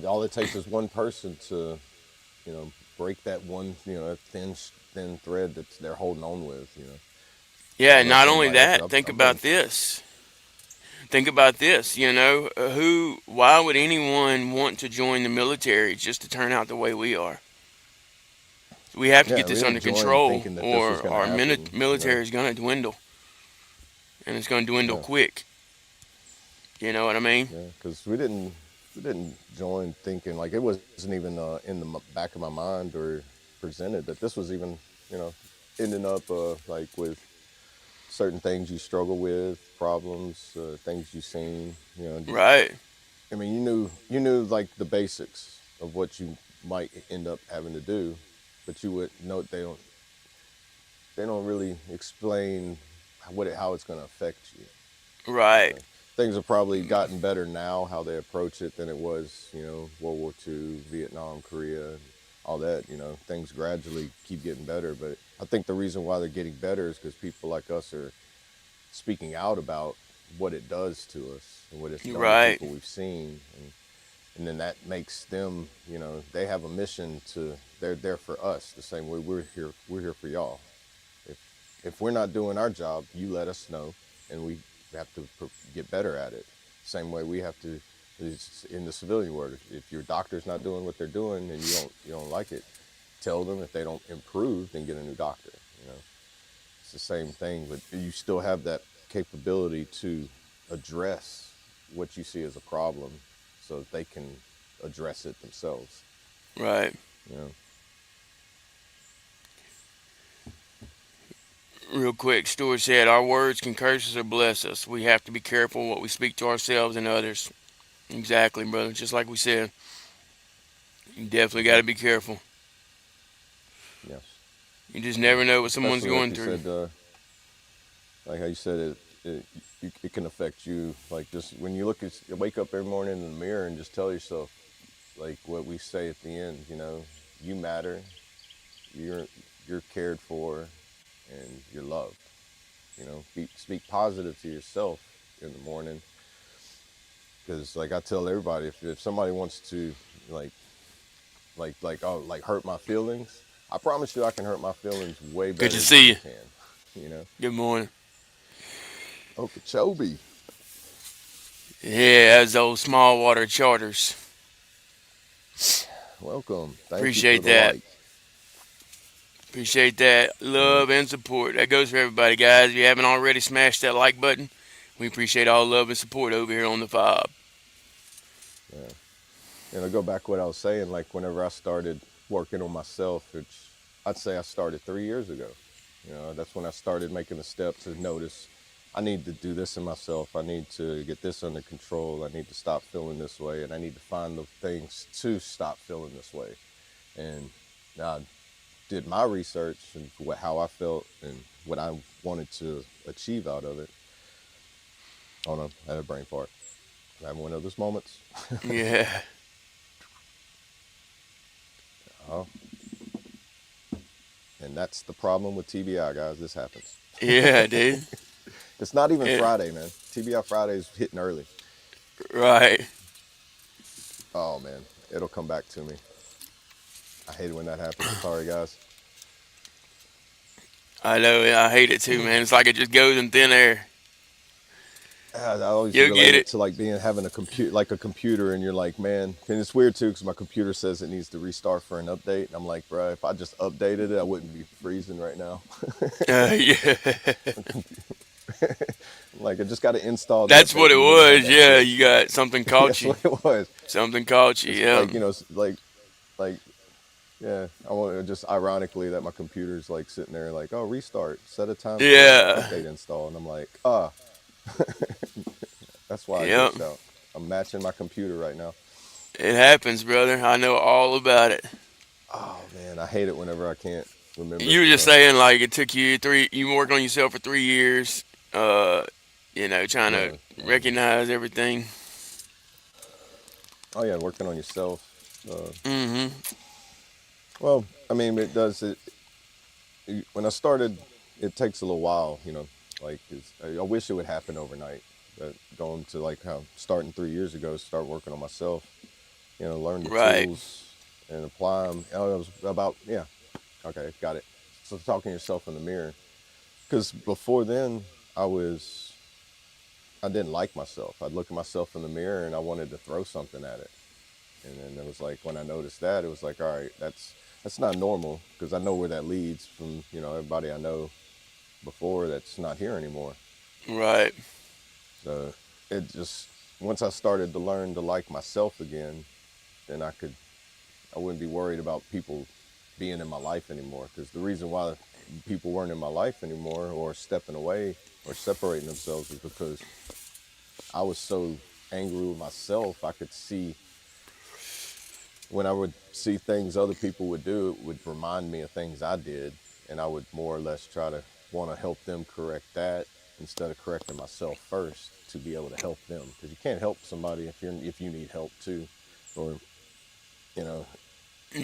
all it takes is one person to, break that one, thin thread that they're holding on with, Yeah, and and let not only somebody. that, think about this. Think about this, why would anyone want to join the military just to turn out the way we are? We have to Yeah, get we this didn't under join control, thinking that this was or going to our happen. military is going to dwindle, and it's going to dwindle Yeah, quick. You know what I mean? yeah, because we didn't. didn't join thinking like it wasn't even in the back of my mind or presented that this was even, you know, ending up like with certain things you struggle with, problems, things you've seen. You know, Right. I mean, you knew like the basics of what you might end up having to do, but you would know they don't really explain how it's going to affect you. You Right. know, things have probably gotten better now how they approach it than it was, World War II, Vietnam, Korea, and all that. Things gradually keep getting better, but I think the reason why they're getting better is because people like us are speaking out about what it does to us and what it's done to Right. people we've seen, and then that makes them, they have a mission to. They're there for us the same way we're here. We're here for y'all. If if we're not doing our job, you let us know, and we have to get better at it. Same way we have to is in the civilian world. If your doctor's not doing what they're doing and you don't like it, tell them. If they don't improve, then get a new doctor. It's the same thing, but you still have that capability to address what you see as a problem, so that they can address it themselves. Right. You know. Real quick, Stuart said, our words can curse us or bless us. We have to be careful what we speak to ourselves and others. Exactly, brother. Just like we said, you definitely got to be careful. Yes. You just never know what someone's Especially like going you through. said, like how you said it can affect you. Like just when you wake up every morning in the mirror and just tell yourself, like what we say at the end, you matter, you're cared for, and you're loved. Speak positive to yourself in the morning, because like I tell everybody, if somebody wants to hurt my feelings, I promise you I can hurt my feelings way Good to better than see you you. can. Good morning. Okeechobee. Yeah, those old small water charters. Welcome. Thank you for Appreciate the that. like. Appreciate that. Yeah, Love and support. That goes for everybody, guys. If you haven't already smashed that like button, we appreciate all love and support over here on the F.O.B. yeah. And I go back to what I was saying, like whenever I started working on myself, which I'd say I started 3 years ago. That's when I started making the step to notice I need to do this in myself. I need to get this under control. I need to stop feeling this way, and I need to find the things to stop feeling this way. And I did my research and how I felt and what I wanted to achieve out of it. Oh no, I had a brain fart. I'm having one of those moments. Yeah. Oh, and that's the problem with TBI, guys. This happens. Yeah, dude. It's not even Yeah. Friday, man. TBI Friday is hitting early. Right. Oh man, it'll come back to me. I hate it when that happens. Sorry, guys. I know. I hate it too, man. It's like it just goes in thin air. I always You'll relate get it it. to like having a computer, and you're like, man, and it's weird too because my computer says it needs to restart for an update, and I'm like, bro, if I just updated it, I wouldn't be freezing right now. Yeah. Like I just got to install the That's update, what it and you wouldn't have was. that Yeah, shit. you got something caught That's you. what it was. Something caught you. It's Yeah. like like yeah. I want to just ironically that my computer's like sitting there like, oh, restart, set a time for Yeah. update install, and I'm like, that's why I Yep. glitched out. I'm matching my computer right now. It happens, brother. I know all about it. Oh man, I hate it whenever I can't remember. You were just saying like it took you you worked on yourself for 3 years, trying to Yeah. recognize everything. Oh yeah, working on yourself. Uh, Hmm. well, I mean, it does. When I started, it takes a little while. Like I wish it would happen overnight. But going to like how starting 3 years ago, start working on myself. Learn the Right. tools and apply them. Oh, it was about yeah. Okay, got it. So talking to yourself in the mirror, because before then I didn't like myself. I'd look at myself in the mirror and I wanted to throw something at it. And then it was like when I noticed that, it was like, all right, that's not normal, because I know where that leads from. Everybody I know before that's not here anymore. Right. So it just once I started to learn to like myself again, then I wouldn't be worried about people being in my life anymore. Because the reason why people weren't in my life anymore or stepping away or separating themselves is because I was so angry with myself. I could see when I would see things other people would do, it would remind me of things I did, and I would more or less try to want to help them correct that instead of correcting myself first to be able to help them. Because you can't help somebody if you need help too, or you know,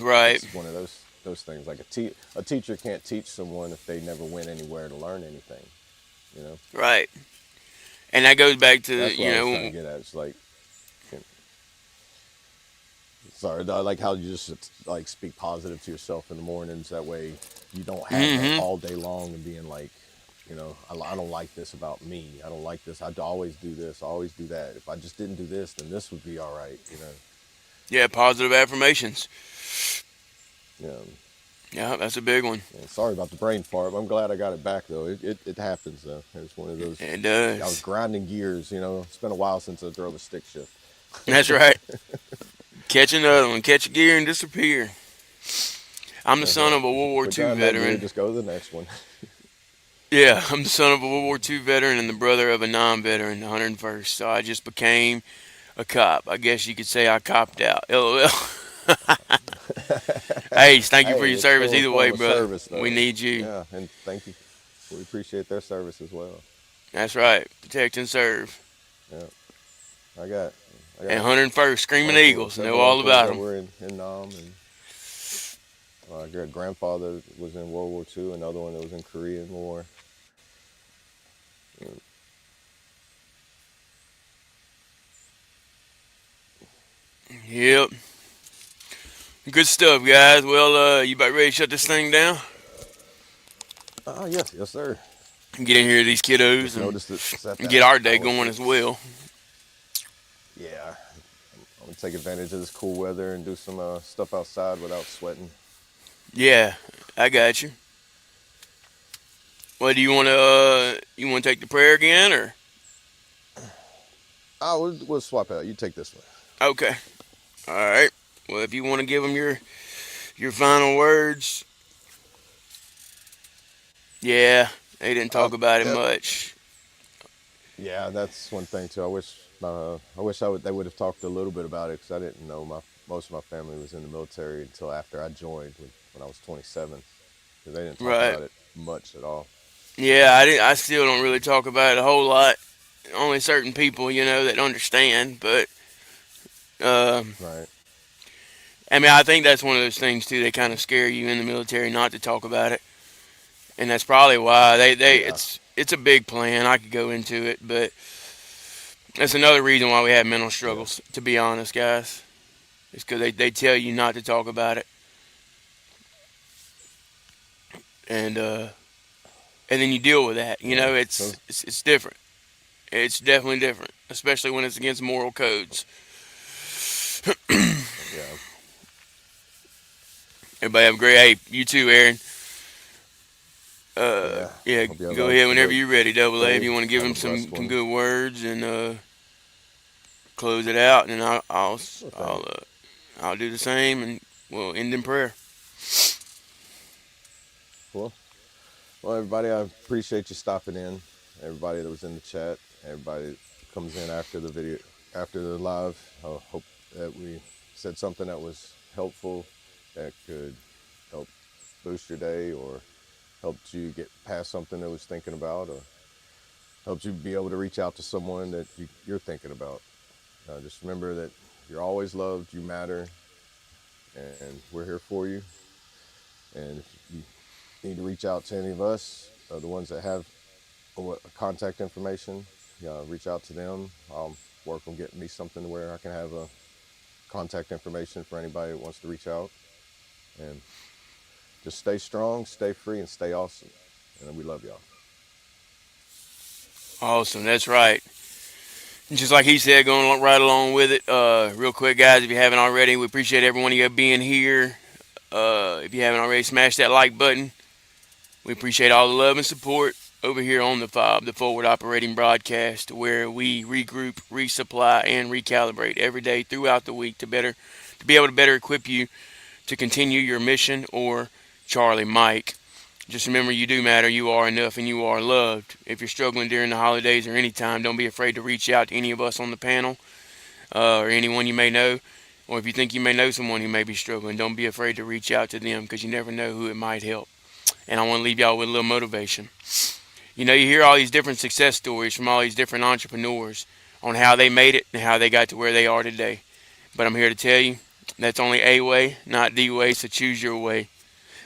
Right. it's one of those things. Like a teacher can't teach someone if they never went anywhere to learn anything. You know, Right. And that goes back to, that's what I was trying to get at. It's like, you know, sorry, I like how you just like speak positive to yourself in the mornings. That way, you don't have that all day long and being like, you know, I don't like this about me. I don't like this. I always do this. I always do that. If I just didn't do this, then this would be all right. You know. yeah, positive affirmations. Yeah. Yeah, that's a big one. Yeah, sorry about the brain fart. I'm glad I got it back though. It happens though. It's one of those. It I was does. grinding gears. You know, it's been a while since I drove a stick shift. That's right. Catch another one. Catch a gear and disappear. I'm the That's son right. of a World War Quit II grinding that gear. veteran. Just go to the next one. Yeah, I'm the son of a World War II veteran and the brother of a non-veteran, the 101st. So I just became a cop. I guess you could say I copped out. LOL. Hey, thank you for Hey, your it's service still a either way, form of brother. service We though. need you. Yeah, and thank you. We appreciate their service as well. That's right. Protect and serve. Yeah, I got I And got 101st, Screaming uncles, Eagles. Know several all uncles about that them. were in Nam, and my great grandfather was in World War II. Another one that was in Korean War. Yep. Good stuff, guys. Well, you about ready to shut this thing down? Ah, yes, yes, sir. Get in here to these kiddos Just noticed that it's at and that get our day hour going as 6. well. Yeah, I'm gonna take advantage of this cool weather and do some stuff outside without sweating. Yeah, I got you. Well, do you want to take the prayer again, or? Ah, we'll swap out. You take this one. Okay. All right. Well, if you want to give them your final words, yeah, they didn't talk about it Yep. much. Yeah, that's one thing too. I wish they would have talked a little bit about it because I didn't know most of my family was in the military until after I joined when I was 27. Because they didn't talk Right. about it much at all. Yeah, I didn't. I still don't really talk about it a whole lot. Only certain people, that understand. But Right. I mean, I think that's one of those things too. They kind of scare you in the military not to talk about it, and that's probably why they Yeah. it's a big plan. I could go into it, but that's another reason why we have mental Yeah. struggles. To be honest, guys, it's because they tell you not to talk about it, and then you deal with that. Yeah. It's different. It's definitely different, especially when it's against moral codes. Yeah. Everybody have a great. Hey, you too, Aaron. Yeah. Yeah, Hope you have go ahead a whenever great you're ready, Double A. If day. you want to give Have him a blessed some one. good words and close it out, and Sure thing. I'll do the same, and we'll end in prayer. Cool. Well, everybody, I appreciate you stopping in. Everybody that was in the chat, everybody that comes in after the video, after the live. I hope that we said something that was helpful, that could help boost your day, or helped you get past something that was thinking about, or helped you be able to reach out to someone that you're thinking about. Just remember that you're always loved, you matter, and we're here for you. And if you need to reach out to any of us, the ones that have contact information, reach out to them. I'll work on getting me something where I can have a contact information for anybody that wants to reach out. And just stay strong, stay free, and stay awesome. And we love y'all. Awesome, that's right. Just like he said, going right along with it. Real quick, guys, if you haven't already, we appreciate every one of you being here. If you haven't already, smash that like button. We appreciate all the love and support. over here on the F.O.B, the Forward Operating Broadcast, where we regroup, resupply, and recalibrate every day throughout the week to be able to better equip you to continue your mission. Or Charlie Mike. Just remember, you do matter, you are enough, and you are loved. If you're struggling during the holidays or any time, don't be afraid to reach out to any of us on the panel, or anyone you may know. Or if you think you may know someone who may be struggling, don't be afraid to reach out to them, because you never know who it might help. And I want to leave y'all with a little motivation. You know, you hear all these different success stories from all these different entrepreneurs on how they made it and how they got to where they are today. But I'm here to tell you, that's only a way, not the way, so choose your way.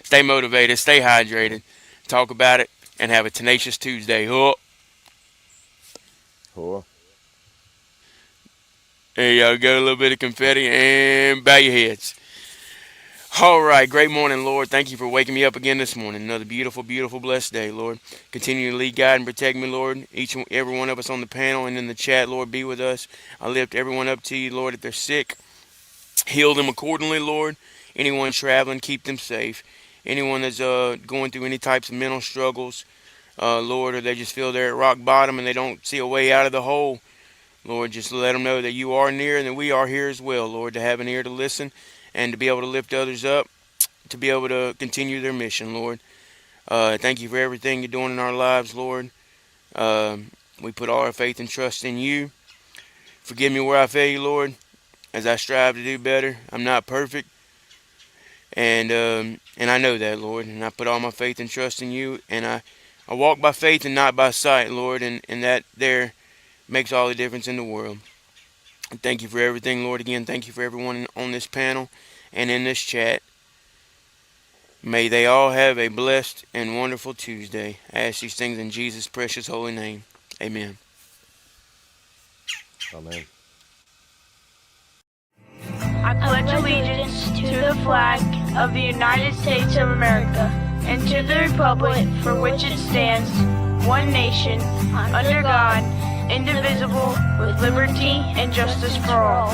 Stay motivated, stay hydrated, talk about it, and have a tenacious Tuesday. Oh. Cool. There you go, a little bit of confetti, and bow your heads. All right, great morning, Lord. Thank you for waking me up again this morning. Another beautiful, beautiful, blessed day, Lord. Continue to lead, guide, and protect me, Lord. Each and every one of us on the panel and in the chat, Lord, be with us. I lift everyone up to you, Lord. If they're sick, heal them accordingly, Lord. Anyone traveling, keep them safe. Anyone that's going through any types of mental struggles, Lord, or they just feel they're at rock bottom and they don't see a way out of the hole, Lord, just let them know that you are near and that we are here as well, Lord, to have an ear to listen and to be able to lift others up, to be able to continue their mission, Lord. Thank you for everything you're doing in our lives, Lord. We put all our faith and trust in you. Forgive me where I fail you, Lord, as I strive to do better. I'm not perfect. And I know that, Lord, and I put all my faith and trust in you, and I walk by faith and not by sight, Lord, and that there makes all the difference in the world. And thank you for everything, Lord. Again, thank you for everyone on this panel and in this chat. May they all have a blessed and wonderful Tuesday. I ask these things in Jesus' precious holy name. Amen. Amen. I pledge allegiance to the flag of the United States of America and to the republic for which it stands, one nation, under God, indivisible, with liberty and justice for all.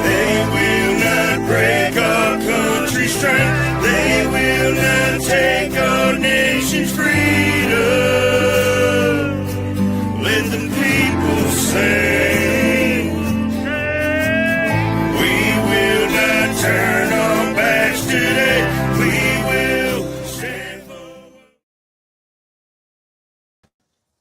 They will not break our country's strength. They will not take our nations free.